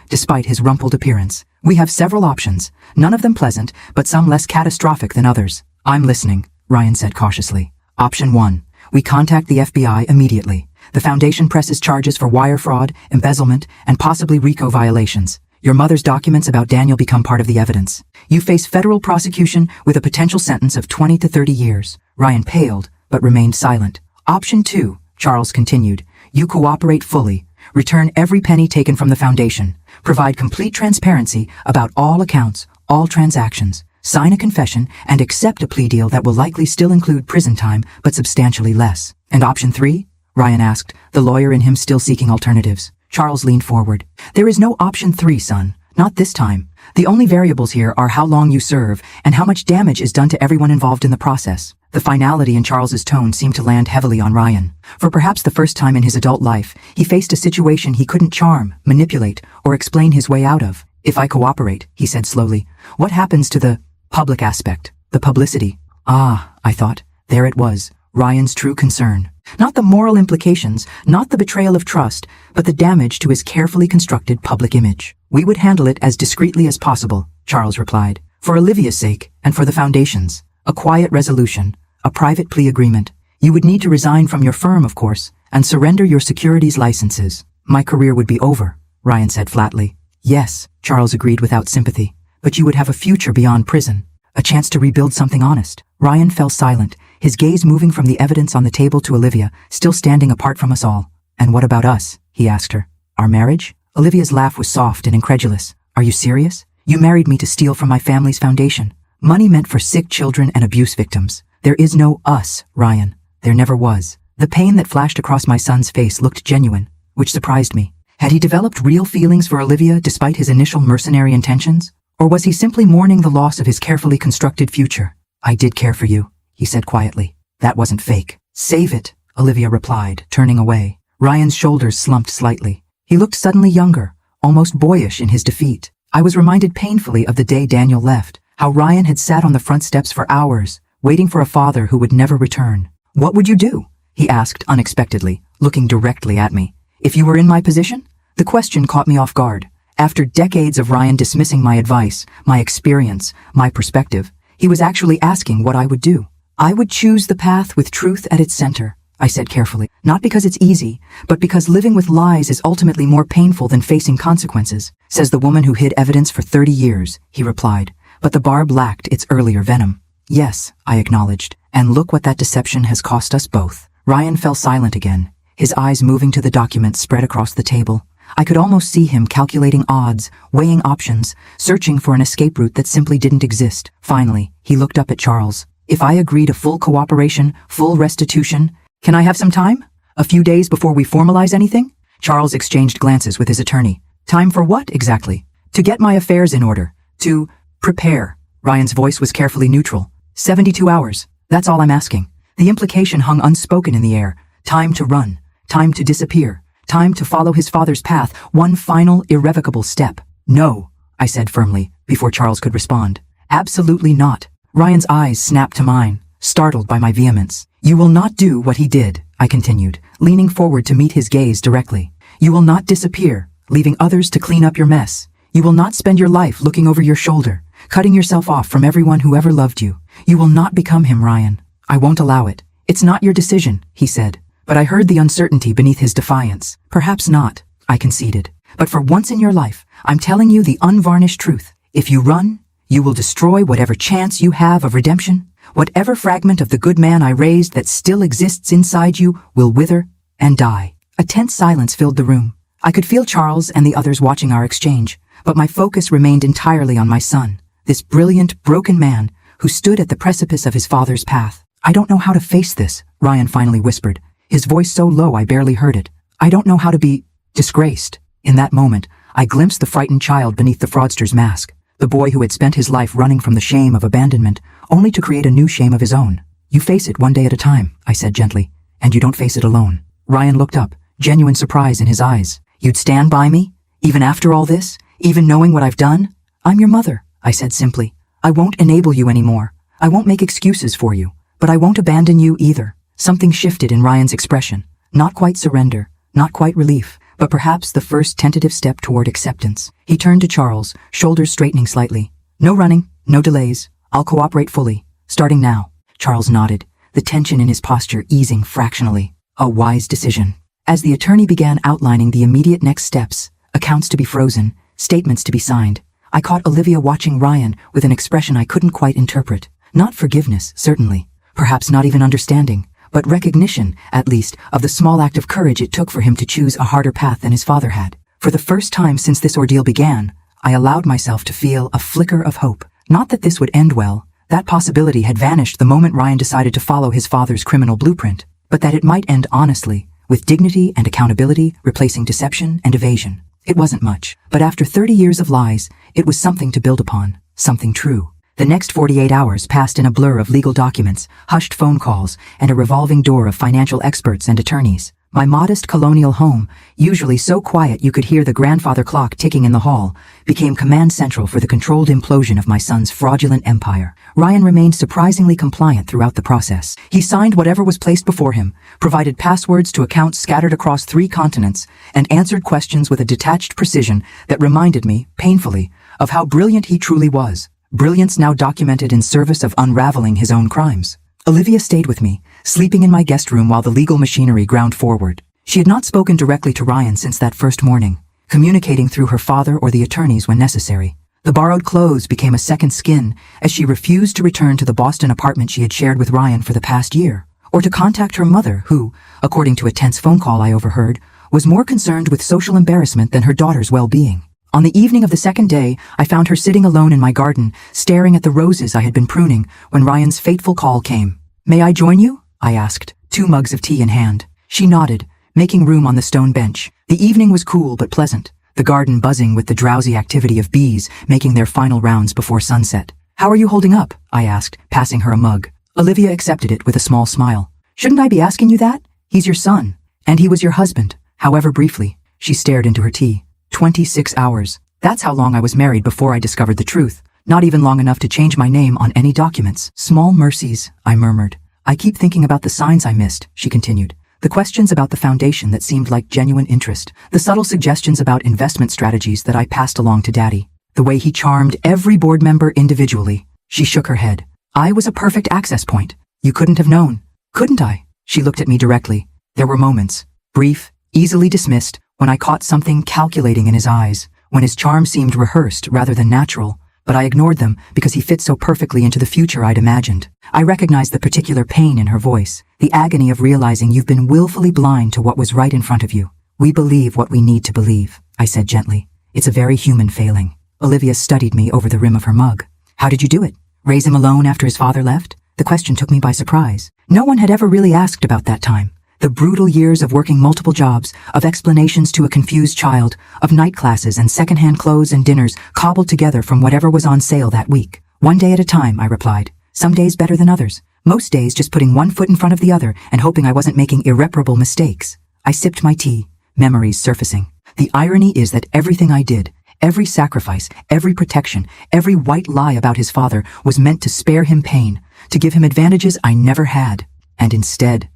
despite his rumpled appearance. "We have several options, none of them pleasant, but some less catastrophic than others." "I'm listening," Ryan said cautiously. "Option 1. We contact the FBI immediately. The foundation presses charges for wire fraud, embezzlement, and possibly RICO violations. Your mother's documents about Daniel become part of the evidence. You face federal prosecution with a potential sentence of 20 to 30 years. Ryan paled, but remained silent. "Option 2, Charles continued. You cooperate fully. Return every penny taken from the foundation. Provide complete transparency about all accounts, all transactions. Sign a confession and accept a plea deal that will likely still include prison time, but substantially less." "And option 3? Ryan asked, the lawyer in him still seeking alternatives. Charles leaned forward. "There is no option 3, son. Not this time. The only variables here are how long you serve and how much damage is done to everyone involved in the process." The finality in Charles's tone seemed to land heavily on Ryan. For perhaps the first time in his adult life, he faced a situation he couldn't charm, manipulate, or explain his way out of. "If I cooperate," he said slowly, "what happens to the public aspect, the publicity?" Ah, I thought, there it was, Ryan's true concern. Not the moral implications, not the betrayal of trust, but the damage to his carefully constructed public image. "We would handle it as discreetly as possible," Charles replied, "for Olivia's sake and for the foundation's. A quiet resolution, a private plea agreement. You would need to resign from your firm, of course, and surrender your securities licenses." "My career would be over," Ryan said flatly. "Yes," Charles agreed without sympathy, "but you would have a future beyond prison, a chance to rebuild something honest." Ryan fell silent, his gaze moving from the evidence on the table to Olivia, still standing apart from us all. "And what about us?" he asked her. "Our marriage?" Olivia's laugh was soft and incredulous. "Are you serious? You married me to steal from my family's foundation. Money meant for sick children and abuse victims. There is no us, Ryan. There never was." The pain that flashed across my son's face looked genuine, which surprised me. Had he developed real feelings for Olivia despite his initial mercenary intentions? Or was he simply mourning the loss of his carefully constructed future? I did care for you, he said quietly. That wasn't fake. Save it, Olivia replied, turning away. Ryan's shoulders slumped slightly. He looked suddenly younger, almost boyish in his defeat. I was reminded painfully of the day Daniel left, how Ryan had sat on the front steps for hours, waiting for a father who would never return. What would you do? He asked unexpectedly, looking directly at me. If you were in my position? The question caught me off guard. After decades of Ryan dismissing my advice, my experience, my perspective, he was actually asking what I would do. I would choose the path with truth at its center, I said carefully. Not because it's easy, but because living with lies is ultimately more painful than facing consequences, says the woman who hid evidence for 30 years, he replied. But the barb lacked its earlier venom. Yes, I acknowledged, and look what that deception has cost us both. Ryan fell silent again, his eyes moving to the documents spread across the table. I could almost see him calculating odds, weighing options, searching for an escape route that simply didn't exist. Finally, he looked up at Charles. If I agree to full cooperation, full restitution, can I have some time? A few days before we formalize anything? Charles exchanged glances with his attorney. Time for what, exactly? To get my affairs in order. To prepare. Ryan's voice was carefully neutral. 72 hours. That's all I'm asking. The implication hung unspoken in the air. Time to run. Time to disappear. Time to follow his father's path, one final, irrevocable step. No, I said firmly, before Charles could respond. Absolutely not. Ryan's eyes snapped to mine, startled by my vehemence. You will not do what he did, I continued, leaning forward to meet his gaze directly. You will not disappear, leaving others to clean up your mess. You will not spend your life looking over your shoulder, cutting yourself off from everyone who ever loved you. You will not become him, Ryan. I won't allow it. It's not your decision, he said. But I heard the uncertainty beneath his defiance. Perhaps not, I conceded. But for once in your life, I'm telling you the unvarnished truth. If you run, you will destroy whatever chance you have of redemption. Whatever fragment of the good man I raised that still exists inside you will wither and die. A tense silence filled the room. I could feel Charles and the others watching our exchange, but my focus remained entirely on my son, this brilliant, broken man who stood at the precipice of his father's path. I don't know how to face this, Ryan finally whispered, his voice so low I barely heard it. I don't know how to be disgraced. In that moment, I glimpsed the frightened child beneath the fraudster's mask, the boy who had spent his life running from the shame of abandonment, only to create a new shame of his own. You face it one day at a time, I said gently, and you don't face it alone. Ryan looked up, genuine surprise in his eyes. You'd stand by me? Even after all this? Even knowing what I've done? I'm your mother, I said simply. I won't enable you anymore. I won't make excuses for you, but I won't abandon you either. Something shifted in Ryan's expression. Not quite surrender, not quite relief, but perhaps the first tentative step toward acceptance. He turned to Charles, shoulders straightening slightly. No running, no delays. I'll cooperate fully, starting now. Charles nodded, the tension in his posture easing fractionally. A wise decision. As the attorney began outlining the immediate next steps, accounts to be frozen, statements to be signed, I caught Olivia watching Ryan with an expression I couldn't quite interpret. Not forgiveness, certainly. Perhaps not even understanding, but recognition, at least, of the small act of courage it took for him to choose a harder path than his father had. For the first time since this ordeal began, I allowed myself to feel a flicker of hope. Not that this would end well. That possibility had vanished the moment Ryan decided to follow his father's criminal blueprint, but that it might end honestly, with dignity and accountability replacing deception and evasion. It wasn't much, but after 30 years of lies, it was something to build upon, something true. The next 48 hours passed in a blur of legal documents, hushed phone calls, and a revolving door of financial experts and attorneys. My modest colonial home, usually so quiet you could hear the grandfather clock ticking in the hall, became command central for the controlled implosion of my son's fraudulent empire. Ryan remained surprisingly compliant throughout the process. He signed whatever was placed before him, provided passwords to accounts scattered across 3 continents, and answered questions with a detached precision that reminded me, painfully, of how brilliant he truly was. Brilliance now documented in service of unraveling his own crimes. Olivia stayed with me, sleeping in my guest room while the legal machinery ground forward. She had not spoken directly to Ryan since that first morning, communicating through her father or the attorneys when necessary. The borrowed clothes became a second skin as she refused to return to the Boston apartment she had shared with Ryan for the past year, or to contact her mother who, according to a tense phone call I overheard, was more concerned with social embarrassment than her daughter's well-being. On the evening of the second day, I found her sitting alone in my garden, staring at the roses I had been pruning when Ryan's fateful call came. "May I join you?" I asked, 2 mugs of tea in hand. She nodded, making room on the stone bench. The evening was cool but pleasant. the garden buzzing with the drowsy activity of bees making their final rounds before sunset. "How are you holding up?" I asked, passing her a mug. Olivia accepted it with a small smile. "Shouldn't I be asking you that? He's your son. And he was your husband, however briefly." She stared into her tea. 26 hours. That's how long I was married before I discovered the truth. Not even long enough to change my name on any documents. "Small mercies," I murmured. "I keep thinking about the signs I missed," she continued. "The questions about the foundation that seemed like genuine interest. The subtle suggestions about investment strategies that I passed along to Daddy. The way he charmed every board member individually." She shook her head. "I was a perfect access point. You couldn't have known. Couldn't I?" She looked at me directly. There were moments, brief, easily dismissed, when I caught something calculating in his eyes, when his charm seemed rehearsed rather than natural, but I ignored them because he fit so perfectly into the future I'd imagined. I recognized the particular pain in her voice, the agony of realizing you've been willfully blind to what was right in front of you. "We believe what we need to believe," I said gently. "It's a very human failing." Olivia studied me over the rim of her mug. "How did you do it? Raise him alone after his father left?" The question took me by surprise. No one had ever really asked about that time. The brutal years of working multiple jobs, of explanations to a confused child, of night classes and secondhand clothes and dinners cobbled together from whatever was on sale that week. "One day at a time," I replied. "Some days better than others. Most days just putting one foot in front of the other and hoping I wasn't making irreparable mistakes." I sipped my tea, memories surfacing. The irony is that everything I did, every sacrifice, every protection, every white lie about his father was meant to spare him pain, to give him advantages I never had. And instead,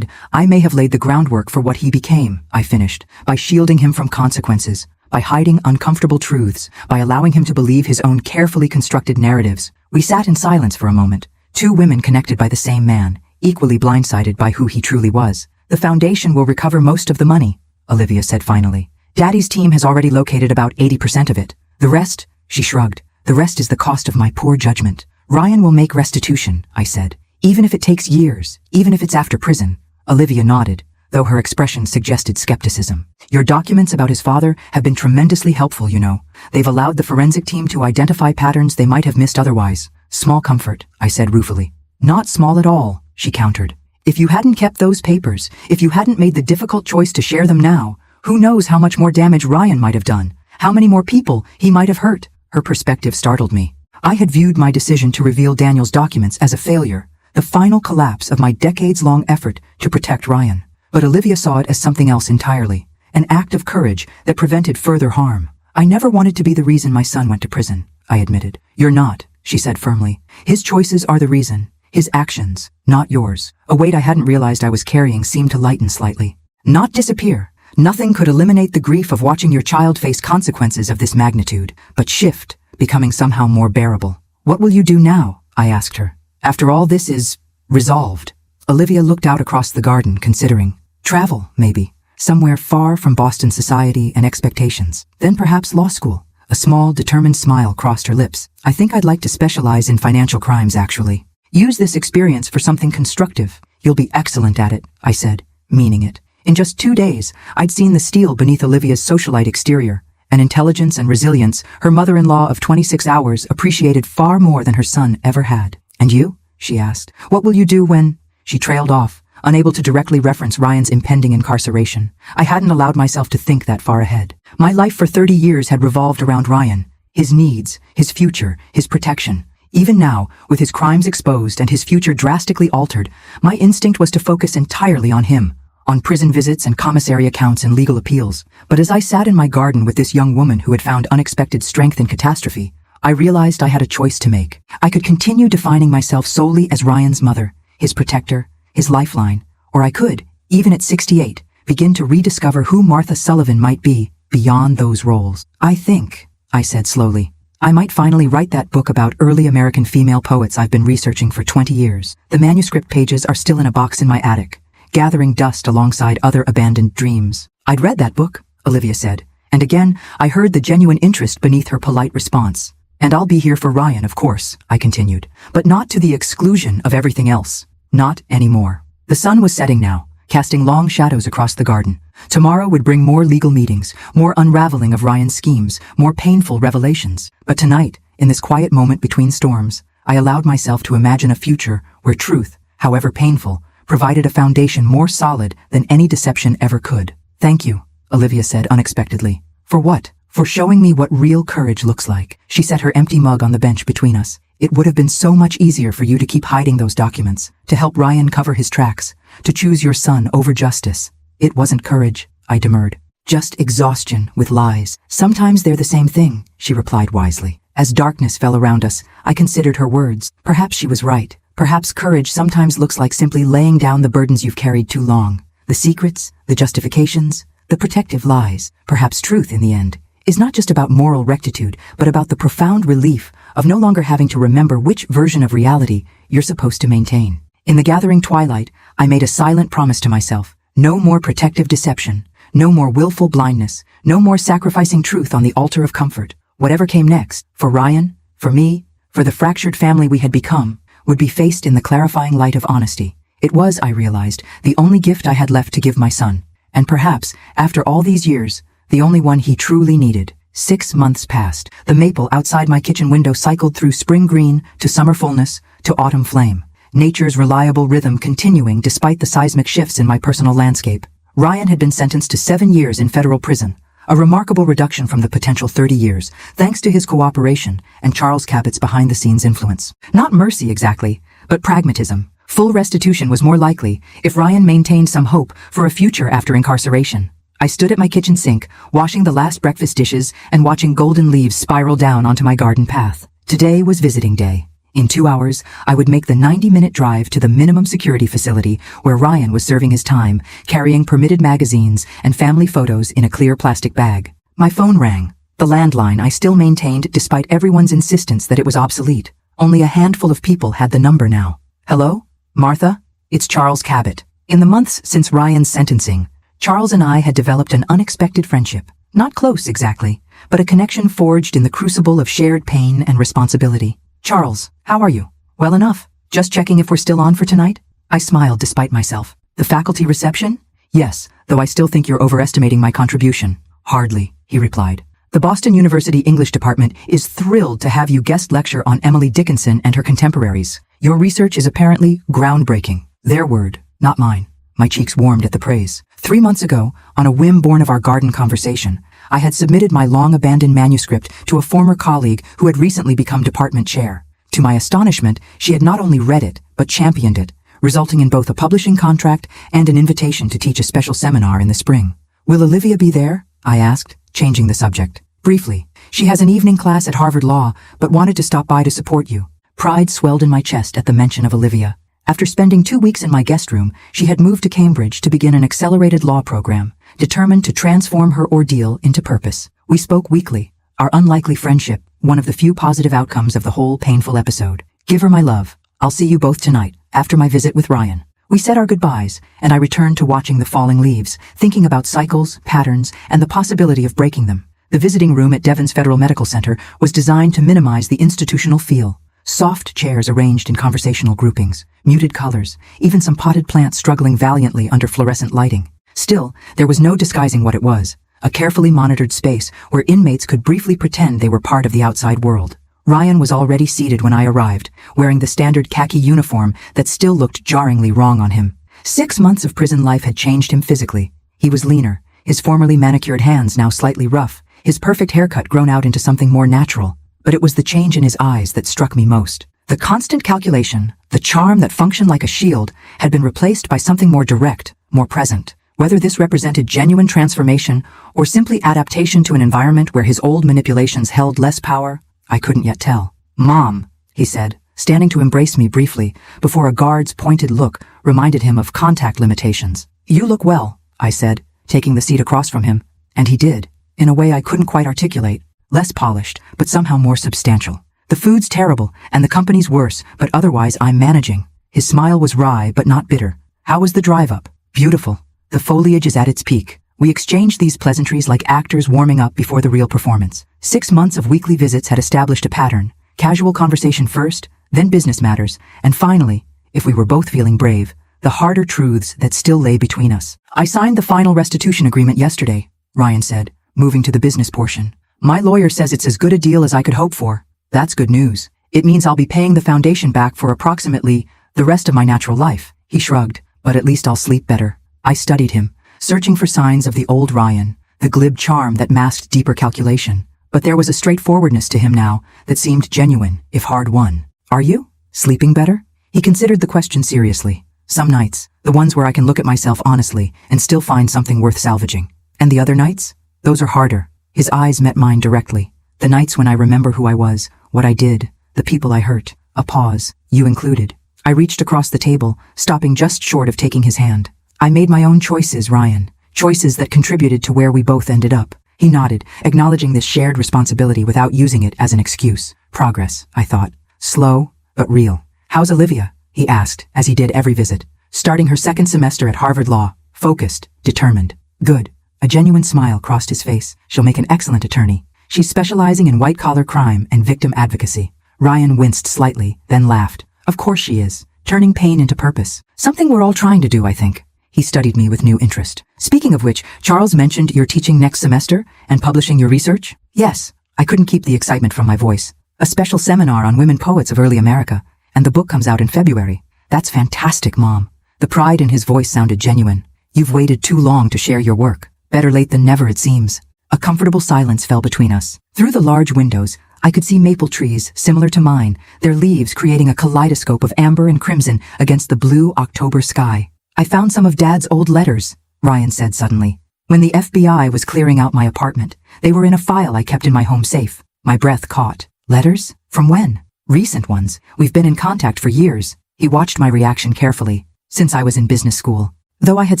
I may have laid the groundwork for what he became, I finished, by shielding him from consequences, by hiding uncomfortable truths, by allowing him to believe his own carefully constructed narratives. We sat in silence for a moment, two women connected by the same man, equally blindsided by who he truly was. "The foundation will recover most of the money," Olivia said finally. "Daddy's team has already located about 80% of it. The rest," she shrugged, "the rest is the cost of my poor judgment." "Ryan will make restitution," I said. "Even if it takes years, even if it's after prison." Olivia nodded, though her expression suggested skepticism. "Your documents about his father have been tremendously helpful, you know. They've allowed the forensic team to identify patterns they might have missed otherwise." "Small comfort," I said ruefully. "Not small at all," she countered. "If you hadn't kept those papers, if you hadn't made the difficult choice to share them now, who knows how much more damage Ryan might have done, how many more people he might have hurt." Her perspective startled me. I had viewed my decision to reveal Daniel's documents as a failure, the final collapse of my decades-long effort to protect Ryan. But Olivia saw it as something else entirely, an act of courage that prevented further harm. "I never wanted to be the reason my son went to prison," I admitted. "You're not," she said firmly. "His choices are the reason, his actions, not yours." A weight I hadn't realized I was carrying seemed to lighten slightly. Not disappear. Nothing could eliminate the grief of watching your child face consequences of this magnitude, but shift, becoming somehow more bearable. "What will you do now?" I asked her. "After all this is resolved?" Olivia looked out across the garden, considering. "Travel, maybe. Somewhere far from Boston society and expectations. Then perhaps law school." A small, determined smile crossed her lips. "I think I'd like to specialize in financial crimes, actually. Use this experience for something constructive. You'll be excellent at it," I said, meaning it. In just 2 days, I'd seen the steel beneath Olivia's socialite exterior. An intelligence and resilience her mother-in-law of 26 hours appreciated far more than her son ever had. "And you?" she asked. "What will you do when—" She trailed off, unable to directly reference Ryan's impending incarceration. I hadn't allowed myself to think that far ahead. My life for 30 years had revolved around Ryan, his needs, his future, his protection. Even now, with his crimes exposed and his future drastically altered, my instinct was to focus entirely on him, on prison visits and commissary accounts and legal appeals. But as I sat in my garden with this young woman who had found unexpected strength in catastrophe, I realized I had a choice to make. I could continue defining myself solely as Ryan's mother, his protector, his lifeline, or I could, even at 68, begin to rediscover who Martha Sullivan might be beyond those roles. "I think," I said slowly, "I might finally write that book about early American female poets I've been researching for 20 years. The manuscript pages are still in a box in my attic, gathering dust alongside other abandoned dreams." "I'd read that book," Olivia said, and again I heard the genuine interest beneath her polite response. "And I'll be here for Ryan, of course," I continued, "but not to the exclusion of everything else. Not anymore." The sun was setting now, casting long shadows across the garden. Tomorrow would bring more legal meetings, more unraveling of Ryan's schemes, more painful revelations. But tonight, in this quiet moment between storms, I allowed myself to imagine a future where truth, however painful, provided a foundation more solid than any deception ever could. "Thank you," Olivia said unexpectedly. For what? For showing me what real courage looks like. She set her empty mug on the bench between us. It would have been so much easier for you to keep hiding those documents, to help Ryan cover his tracks, to choose your son over justice. It wasn't courage, I demurred. Just exhaustion with lies. Sometimes they're the same thing, she replied wisely. As darkness fell around us, I considered her words. Perhaps she was right. Perhaps courage sometimes looks like simply laying down the burdens you've carried too long. The secrets, the justifications, the protective lies. Perhaps truth, in the end, is not just about moral rectitude, but about the profound relief of no longer having to remember which version of reality you're supposed to maintain. In the gathering twilight, I made a silent promise to myself. No more protective deception. No more willful blindness. No more sacrificing truth on the altar of comfort. Whatever came next, for Ryan, for me, for the fractured family we had become, would be faced in the clarifying light of honesty. It was, I realized, the only gift I had left to give my son. And perhaps, after all these years, the only one he truly needed. 6 months passed. The maple outside my kitchen window cycled through spring green to summer fullness to autumn flame. Nature's reliable rhythm continuing despite the seismic shifts in my personal landscape. Ryan had been sentenced to 7 years in federal prison, a remarkable reduction from the potential 30 years, thanks to his cooperation and Charles Cabot's behind-the-scenes influence. Not mercy exactly, but pragmatism. Full restitution was more likely if Ryan maintained some hope for a future after incarceration. I stood at my kitchen sink, washing the last breakfast dishes and watching golden leaves spiral down onto my garden path. Today was visiting day. In 2 hours, I would make the 90-minute drive to the minimum security facility where Ryan was serving his time, carrying permitted magazines and family photos in a clear plastic bag. My phone rang. The landline I still maintained despite everyone's insistence that it was obsolete. Only a handful of people had the number now. Hello? Martha? It's Charles Cabot. In the months since Ryan's sentencing, Charles and I had developed an unexpected friendship. Not close exactly, but a connection forged in the crucible of shared pain and responsibility. Charles, how are you? Well enough. Just checking if we're still on for tonight? I smiled despite myself. The faculty reception? Yes, though I still think you're overestimating my contribution. Hardly, he replied. The Boston University English Department is thrilled to have you guest lecture on Emily Dickinson and her contemporaries. Your research is apparently groundbreaking. Their word, not mine. My cheeks warmed at the praise. 3 months ago, on a whim born of our garden conversation, I had submitted my long-abandoned manuscript to a former colleague who had recently become department chair. To my astonishment, she had not only read it, but championed it, resulting in both a publishing contract and an invitation to teach a special seminar in the spring. Will Olivia be there? I asked, changing the subject. Briefly, she has an evening class at Harvard Law, but wanted to stop by to support you. Pride swelled in my chest at the mention of Olivia. After spending 2 weeks in my guest room, she had moved to Cambridge to begin an accelerated law program, determined to transform her ordeal into purpose. We spoke weekly, our unlikely friendship, one of the few positive outcomes of the whole painful episode. Give her my love. I'll see you both tonight, after my visit with Ryan. We said our goodbyes, and I returned to watching the falling leaves, thinking about cycles, patterns, and the possibility of breaking them. The visiting room at Devon's Federal Medical Center was designed to minimize the institutional feel. Soft chairs arranged in conversational groupings, muted colors, even some potted plants struggling valiantly under fluorescent lighting. Still, there was no disguising what it was, a carefully monitored space where inmates could briefly pretend they were part of the outside world. Ryan was already seated when I arrived, wearing the standard khaki uniform that still looked jarringly wrong on him. 6 months of prison life had changed him physically. He was leaner, his formerly manicured hands now slightly rough, his perfect haircut grown out into something more natural. But it was the change in his eyes that struck me most. The constant calculation, the charm that functioned like a shield, had been replaced by something more direct, more present. Whether this represented genuine transformation or simply adaptation to an environment where his old manipulations held less power, I couldn't yet tell. Mom, he said, standing to embrace me briefly before a guard's pointed look reminded him of contact limitations. You look well, I said, taking the seat across from him, and he did, in a way I couldn't quite articulate. Less polished, but somehow more substantial. The food's terrible, and the company's worse, but otherwise I'm managing. His smile was wry, but not bitter. How was the drive up? Beautiful. The foliage is at its peak. We exchanged these pleasantries like actors warming up before the real performance. 6 months of weekly visits had established a pattern. Casual conversation first, then business matters, and finally, if we were both feeling brave, the harder truths that still lay between us. I signed the final restitution agreement yesterday, Ryan said, moving to the business portion. My lawyer says it's as good a deal as I could hope for. That's good news. It means I'll be paying the foundation back for approximately the rest of my natural life. He shrugged, but at least I'll sleep better. I studied him, searching for signs of the old Ryan, the glib charm that masked deeper calculation. But there was a straightforwardness to him now that seemed genuine, if hard-won. "Are you? Sleeping better?" He considered the question seriously. "Some nights, the ones where I can look at myself honestly and still find something worth salvaging. And the other nights? Those are harder." His eyes met mine directly. "The nights when I remember who I was, what I did, the people I hurt." A pause, you included. I reached across the table, stopping just short of taking his hand. "I made my own choices, Ryan. Choices that contributed to where we both ended up." He nodded, acknowledging this shared responsibility without using it as an excuse. "Progress," I thought. "Slow, but real." "How's Olivia?" he asked, as he did every visit. "Starting her second semester at Harvard Law. Focused, determined." "Good." A genuine smile crossed his face. "She'll make an excellent attorney. She's specializing in white-collar crime and victim advocacy." Ryan winced slightly, then laughed. "Of course she is. Turning pain into purpose. Something we're all trying to do, I think." He studied me with new interest. "Speaking of which, Charles mentioned you're teaching next semester and publishing your research?" "Yes." I couldn't keep the excitement from my voice. "A special seminar on women poets of early America, and the book comes out in February." "That's fantastic, Mom." The pride in his voice sounded genuine. "You've waited too long to share your work. Better late than never, it seems." A comfortable silence fell between us. Through the large windows, I could see maple trees similar to mine, their leaves creating a kaleidoscope of amber and crimson against the blue October sky. "I found some of Dad's old letters," Ryan said suddenly. "When the FBI was clearing out my apartment, they were in a file I kept in my home safe." My breath caught. "Letters? From when?" "Recent ones. We've been in contact for years." He watched my reaction carefully. "Since I was in business school." Though I had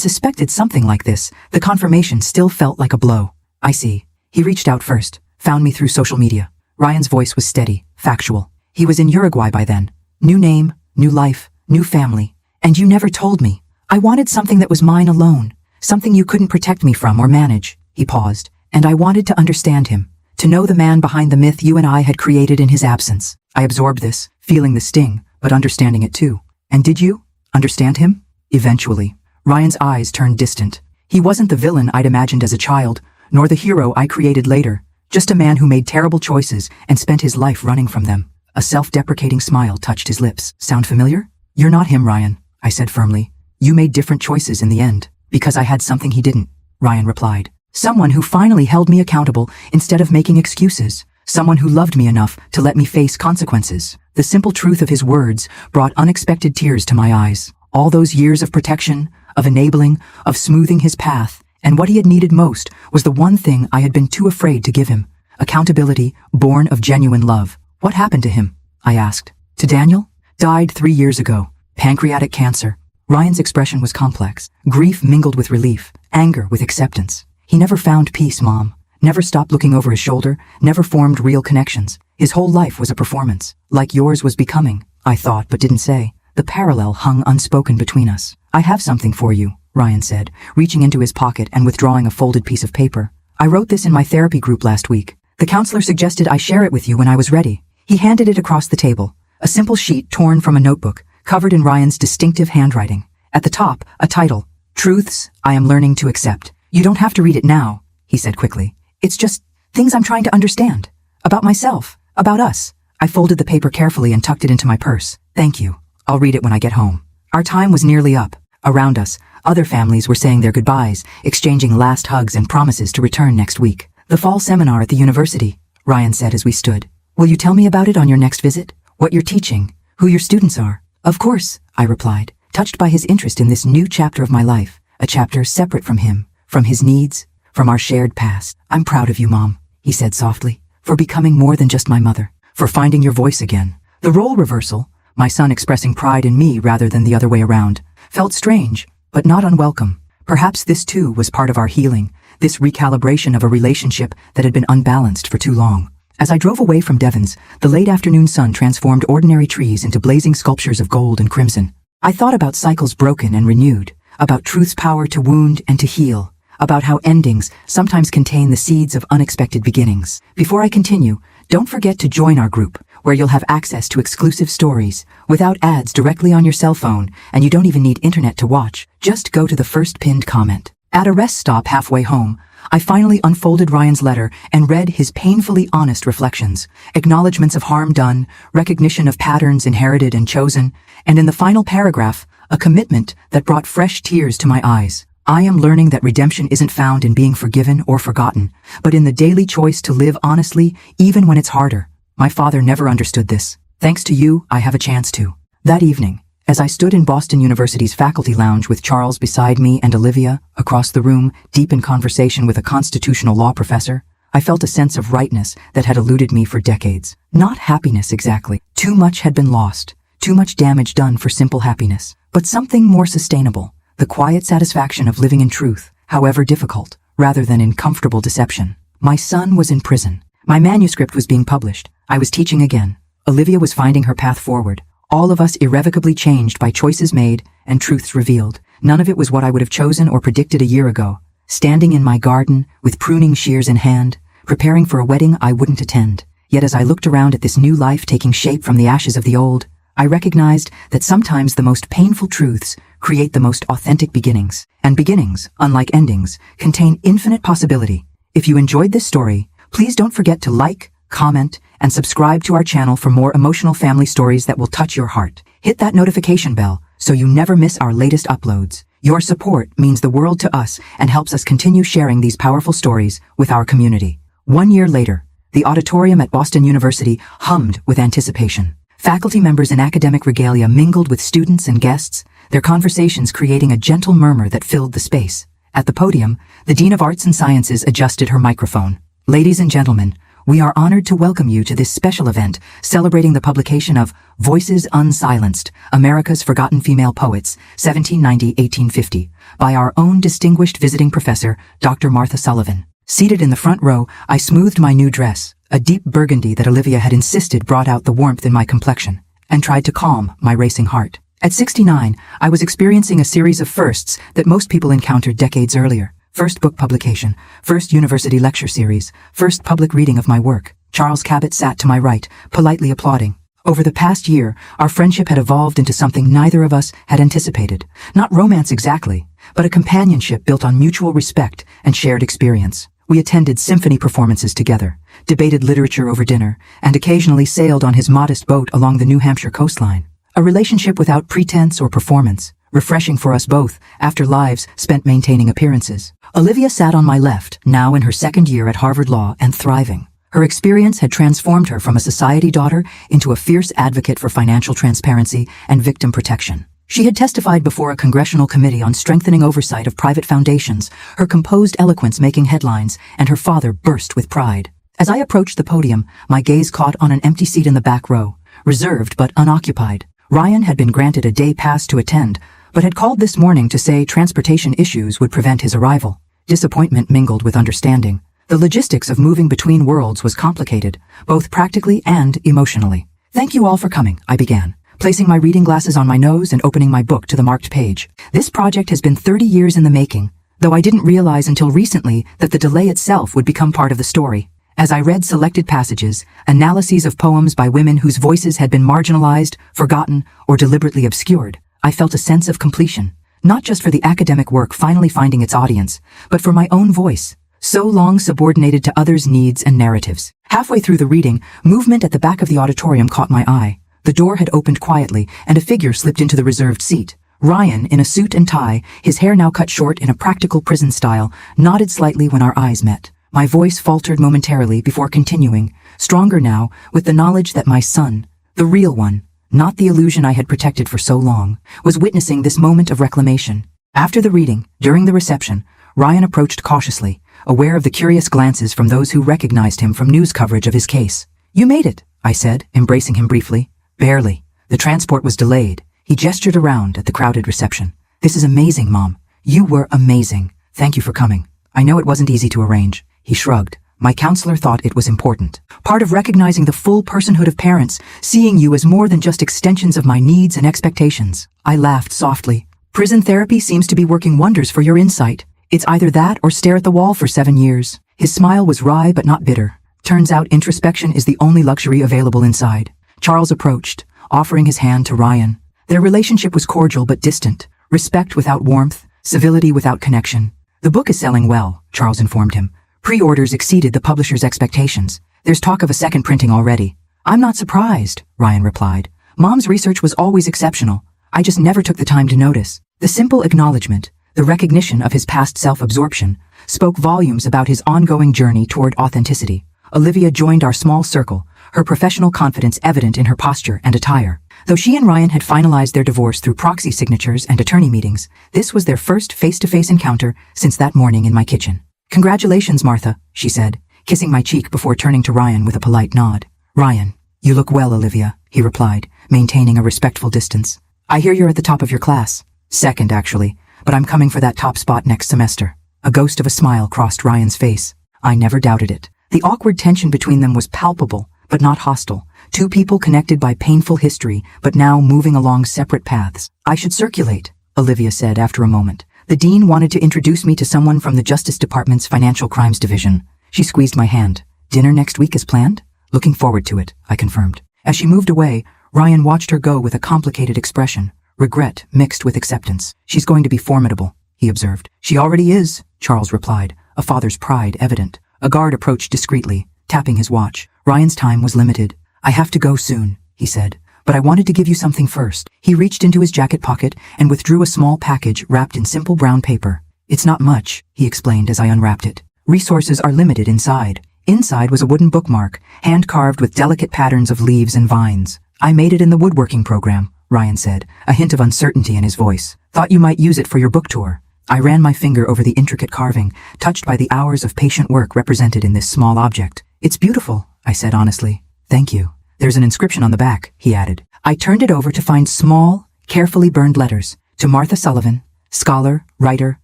suspected something like this, the confirmation still felt like a blow. "I see." He reached out first, found me through social media. Ryan's voice was steady, factual. "He was in Uruguay by then. New name, new life, new family. And you never told me. I wanted something that was mine alone, something you couldn't protect me from or manage." He paused, "and I wanted to understand him, to know the man behind the myth you and I had created in his absence." I absorbed this, feeling the sting, but understanding it too. "And did you understand him?" "Eventually." Ryan's eyes turned distant. He wasn't the villain I'd imagined as a child, nor the hero I created later, just a man who made terrible choices and spent his life running from them. A self-deprecating smile touched his lips. "Sound familiar?" "You're not him, Ryan," I said firmly. "You made different choices in the end, because I had something he didn't," Ryan replied. "Someone who finally held me accountable instead of making excuses. Someone who loved me enough to let me face consequences." The simple truth of his words brought unexpected tears to my eyes. All those years of protection, of enabling, of smoothing his path, and what he had needed most was the one thing I had been too afraid to give him. Accountability born of genuine love. "What happened to him?" I asked. "To Daniel? Died 3 years ago. Pancreatic cancer." Ryan's expression was complex. Grief mingled with relief, anger with acceptance. "He never found peace, Mom. Never stopped looking over his shoulder, never formed real connections. His whole life was a performance, like yours was becoming," I thought but didn't say. The parallel hung unspoken between us. "I have something for you," Ryan said, reaching into his pocket and withdrawing a folded piece of paper. "I wrote this in my therapy group last week. The counselor suggested I share it with you when I was ready." He handed it across the table, a simple sheet torn from a notebook, covered in Ryan's distinctive handwriting. At the top, a title, "Truths I Am Learning to Accept." "You don't have to read it now," he said quickly. "It's just things I'm trying to understand. About myself, about us." I folded the paper carefully and tucked it into my purse. "Thank you. I'll read it when I get home." Our time was nearly up. Around us, other families were saying their goodbyes, exchanging last hugs and promises to return next week. "The fall seminar at the university," Ryan said as we stood. "Will you tell me about it on your next visit? What you're teaching? Who your students are?" "Of course," I replied, touched by his interest in this new chapter of my life, a chapter separate from him, from his needs, from our shared past. "I'm proud of you, Mom," he said softly, "for becoming more than just my mother, for finding your voice again." The role reversal, my son expressing pride in me rather than the other way around, felt strange, but not unwelcome. Perhaps this too was part of our healing, this recalibration of a relationship that had been unbalanced for too long. As I drove away from Devon's, the late afternoon sun transformed ordinary trees into blazing sculptures of gold and crimson. I thought about cycles broken and renewed, about truth's power to wound and to heal, about how endings sometimes contain the seeds of unexpected beginnings. Before I continue, don't forget to join our group, where you'll have access to exclusive stories, without ads directly on your cell phone, and you don't even need internet to watch. Just go to the first pinned comment. At a rest stop halfway home, I finally unfolded Ryan's letter and read his painfully honest reflections, acknowledgments of harm done, recognition of patterns inherited and chosen, and in the final paragraph, a commitment that brought fresh tears to my eyes. I am learning that redemption isn't found in being forgiven or forgotten, but in the daily choice to live honestly, even when it's harder. My father never understood this. Thanks to you, I have a chance to. That evening, as I stood in Boston University's faculty lounge with Charles beside me and Olivia across the room, deep in conversation with a constitutional law professor, I felt a sense of rightness that had eluded me for decades. Not happiness exactly. Too much had been lost. Too much damage done for simple happiness. But something more sustainable. The quiet satisfaction of living in truth, however difficult, rather than in comfortable deception. My son was in prison. My manuscript was being published. I was teaching again. Olivia was finding her path forward. All of us irrevocably changed by choices made and truths revealed. None of it was what I would have chosen or predicted a year ago. Standing in my garden, with pruning shears in hand, preparing for a wedding I wouldn't attend. Yet as I looked around at this new life taking shape from the ashes of the old, I recognized that sometimes the most painful truths create the most authentic beginnings. And beginnings, unlike endings, contain infinite possibility. If you enjoyed this story, please don't forget to like, comment, and subscribe to our channel for more emotional family stories that will touch your heart. Hit that notification bell so you never miss our latest uploads. Your support means the world to us and helps us continue sharing these powerful stories with our community. 1 year later, the auditorium at Boston University hummed with anticipation. Faculty members in academic regalia mingled with students and guests, their conversations creating a gentle murmur that filled the space. At the podium, the Dean of Arts and Sciences adjusted her microphone. Ladies and gentlemen, we are honored to welcome you to this special event celebrating the publication of Voices Unsilenced, America's Forgotten Female Poets, 1790-1850, by our own distinguished visiting professor, Dr. Martha Sullivan. Seated in the front row, I smoothed my new dress, a deep burgundy that Olivia had insisted brought out the warmth in my complexion, and tried to calm my racing heart. At 69, I was experiencing a series of firsts that most people encountered decades earlier. First book publication, first university lecture series, first public reading of my work. Charles Cabot sat to my right, politely applauding. Over the past year, our friendship had evolved into something neither of us had anticipated. Not romance exactly, but a companionship built on mutual respect and shared experience. We attended symphony performances together, debated literature over dinner, and occasionally sailed on his modest boat along the New Hampshire coastline. A relationship without pretense or performance, refreshing for us both after lives spent maintaining appearances. Olivia sat on my left, now in her second year at Harvard Law and thriving. Her experience had transformed her from a society daughter into a fierce advocate for financial transparency and victim protection. She had testified before a congressional committee on strengthening oversight of private foundations, her composed eloquence making headlines, and her father burst with pride. As I approached the podium, my gaze caught on an empty seat in the back row, reserved but unoccupied. Ryan had been granted a day pass to attend, but had called this morning to say transportation issues would prevent his arrival. Disappointment mingled with understanding. The logistics of moving between worlds was complicated, both practically and emotionally. Thank you all for coming, I began, placing my reading glasses on my nose and opening my book to the marked page. This project has been 30 years in the making, though I didn't realize until recently that the delay itself would become part of the story. As I read selected passages, analyses of poems by women whose voices had been marginalized, forgotten, or deliberately obscured, I felt a sense of completion. Not just for the academic work finally finding its audience, but for my own voice, so long subordinated to others' needs and narratives. Halfway through the reading, movement at the back of the auditorium caught my eye. The door had opened quietly, and a figure slipped into the reserved seat. Ryan, in a suit and tie, his hair now cut short in a practical prison style, nodded slightly when our eyes met. My voice faltered momentarily before continuing, stronger now, with the knowledge that my son, the real one, not the illusion I had protected for so long, was witnessing this moment of reclamation. After the reading, during the reception, Ryan approached cautiously, aware of the curious glances from those who recognized him from news coverage of his case. "You made it," I said, embracing him briefly. "Barely. The transport was delayed." He gestured around at the crowded reception. "This is amazing, Mom. You were amazing. Thank you for coming. I know it wasn't easy to arrange." He shrugged. "My counselor thought it was important. Part of recognizing the full personhood of parents, seeing you as more than just extensions of my needs and expectations." I laughed softly. "Prison therapy seems to be working wonders for your insight. It's either that or stare at the wall for 7 years. His smile was wry but not bitter. Turns out introspection is the only luxury available inside. Charles approached, offering his hand to Ryan. Their relationship was cordial but distant, respect without warmth, civility without connection. "The book is selling well," Charles informed him. "Pre-orders exceeded the publisher's expectations. There's talk of a second printing already." "I'm not surprised," Ryan replied. "Mom's research was always exceptional. I just never took the time to notice." The simple acknowledgement, The recognition of his past self-absorption spoke volumes about his ongoing journey toward authenticity. Olivia joined our small circle, her professional confidence evident in her posture and attire. Though she and Ryan had finalized their divorce through proxy signatures and attorney meetings, this was their first face-to-face encounter since that morning in my kitchen. "Congratulations, Martha," she said, kissing my cheek before turning to Ryan with a polite nod. "Ryan, you look well, Olivia," he replied, maintaining a respectful distance. "I hear you're at the top of your class." "Second, actually, but I'm coming for that top spot next semester." A ghost of a smile crossed Ryan's face. I never doubted it. The awkward tension between them was palpable, but not hostile. Two people connected by painful history, but now moving along separate paths. "I should circulate," Olivia said after a moment. "The dean wanted to introduce me to someone from the Justice Department's Financial Crimes Division." She squeezed my hand. "Dinner next week is planned?" "Looking forward to it," I confirmed. As she moved away, Ryan watched her go with a complicated expression, regret mixed with acceptance. "She's going to be formidable," he observed. "She already is," Charles replied, a father's pride evident. A guard approached discreetly, tapping his watch. Ryan's time was limited. "I have to go soon," he said, "but I wanted to give you something first." He reached into his jacket pocket and withdrew a small package wrapped in simple brown paper. "It's not much," he explained as I unwrapped it. "Resources are limited inside." Inside was a wooden bookmark, hand-carved with delicate patterns of leaves and vines. "I made it in the woodworking program," Ryan said, a hint of uncertainty in his voice. "Thought you might use it for your book tour." I ran my finger over the intricate carving, touched by the hours of patient work represented in this small object. "It's beautiful," I said honestly. "Thank you." "There's an inscription on the back," he added. I turned it over to find small, carefully burned letters. "To Martha Sullivan, scholar, writer,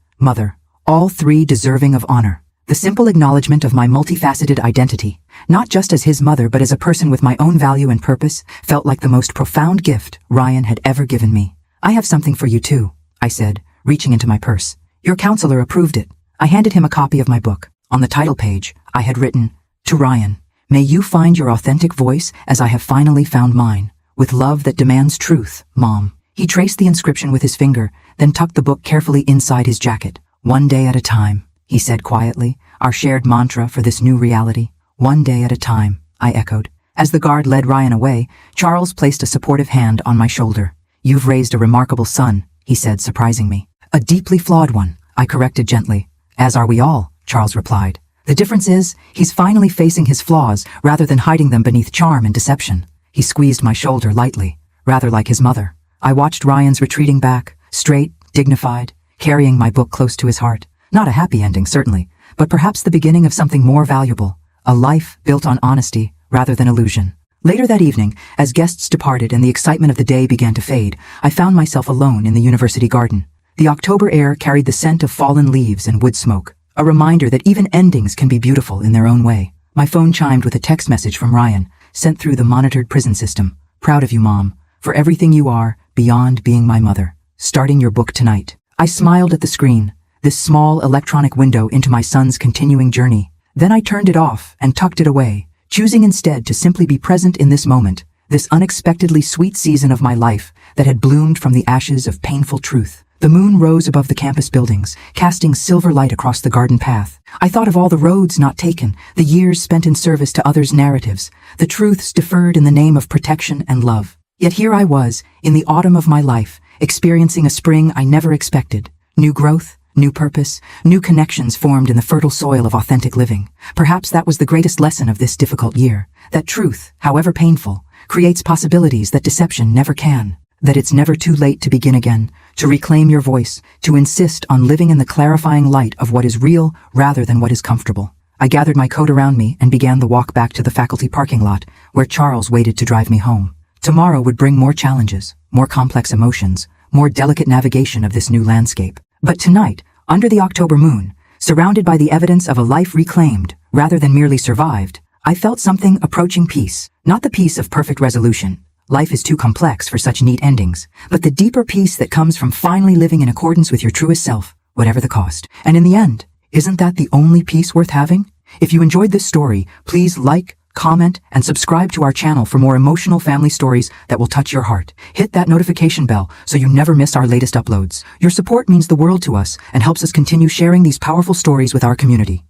mother, all three deserving of honor." The simple acknowledgement of my multifaceted identity, not just as his mother but as a person with my own value and purpose, felt like the most profound gift Ryan had ever given me. "I have something for you too," I said, reaching into my purse. "Your counselor approved it." I handed him a copy of my book. On the title page, I had written, "To Ryan, may you find your authentic voice as I have finally found mine. With love that demands truth, Mom." He traced the inscription with his finger, then tucked the book carefully inside his jacket. "One day at a time," he said quietly, our shared mantra for this new reality. "One day at a time," I echoed. As the guard led Ryan away, Charles placed a supportive hand on my shoulder. "You've raised a remarkable son," he said, surprising me. "A deeply flawed one," I corrected gently. "As are we all," Charles replied. "The difference is, he's finally facing his flaws rather than hiding them beneath charm and deception." He squeezed my shoulder lightly, rather like his mother. I watched Ryan's retreating back, straight, dignified, carrying my book close to his heart. Not a happy ending, certainly, but perhaps the beginning of something more valuable, a life built on honesty rather than illusion. Later that evening, as guests departed and the excitement of the day began to fade, I found myself alone in the university garden. The October air carried the scent of fallen leaves and wood smoke, a reminder that even endings can be beautiful in their own way. My phone chimed with a text message from Ryan, sent through the monitored prison system. "Proud of you, Mom, for everything you are beyond being my mother. Starting your book tonight." I smiled at the screen, this small electronic window into my son's continuing journey. Then I turned it off and tucked it away, choosing instead to simply be present in this moment, this unexpectedly sweet season of my life that had bloomed from the ashes of painful truth. The moon rose above the campus buildings, casting silver light across the garden path. I thought of all the roads not taken, the years spent in service to others' narratives, the truths deferred in the name of protection and love. Yet here I was, in the autumn of my life, experiencing a spring I never expected. New growth, new purpose, new connections formed in the fertile soil of authentic living. Perhaps that was the greatest lesson of this difficult year, that truth, however painful, creates possibilities that deception never can. That it's never too late to begin again, to reclaim your voice, to insist on living in the clarifying light of what is real rather than what is comfortable. I gathered my coat around me and began the walk back to the faculty parking lot, where Charles waited to drive me home. Tomorrow would bring more challenges, more complex emotions, more delicate navigation of this new landscape. But tonight, under the October moon, surrounded by the evidence of a life reclaimed, rather than merely survived, I felt something approaching peace, not the peace of perfect resolution. Life is too complex for such neat endings, but the deeper peace that comes from finally living in accordance with your truest self, whatever the cost. And in the end, isn't that the only peace worth having? If you enjoyed this story, please like, comment, and subscribe to our channel for more emotional family stories that will touch your heart. Hit that notification bell so you never miss our latest uploads. Your support means the world to us and helps us continue sharing these powerful stories with our community.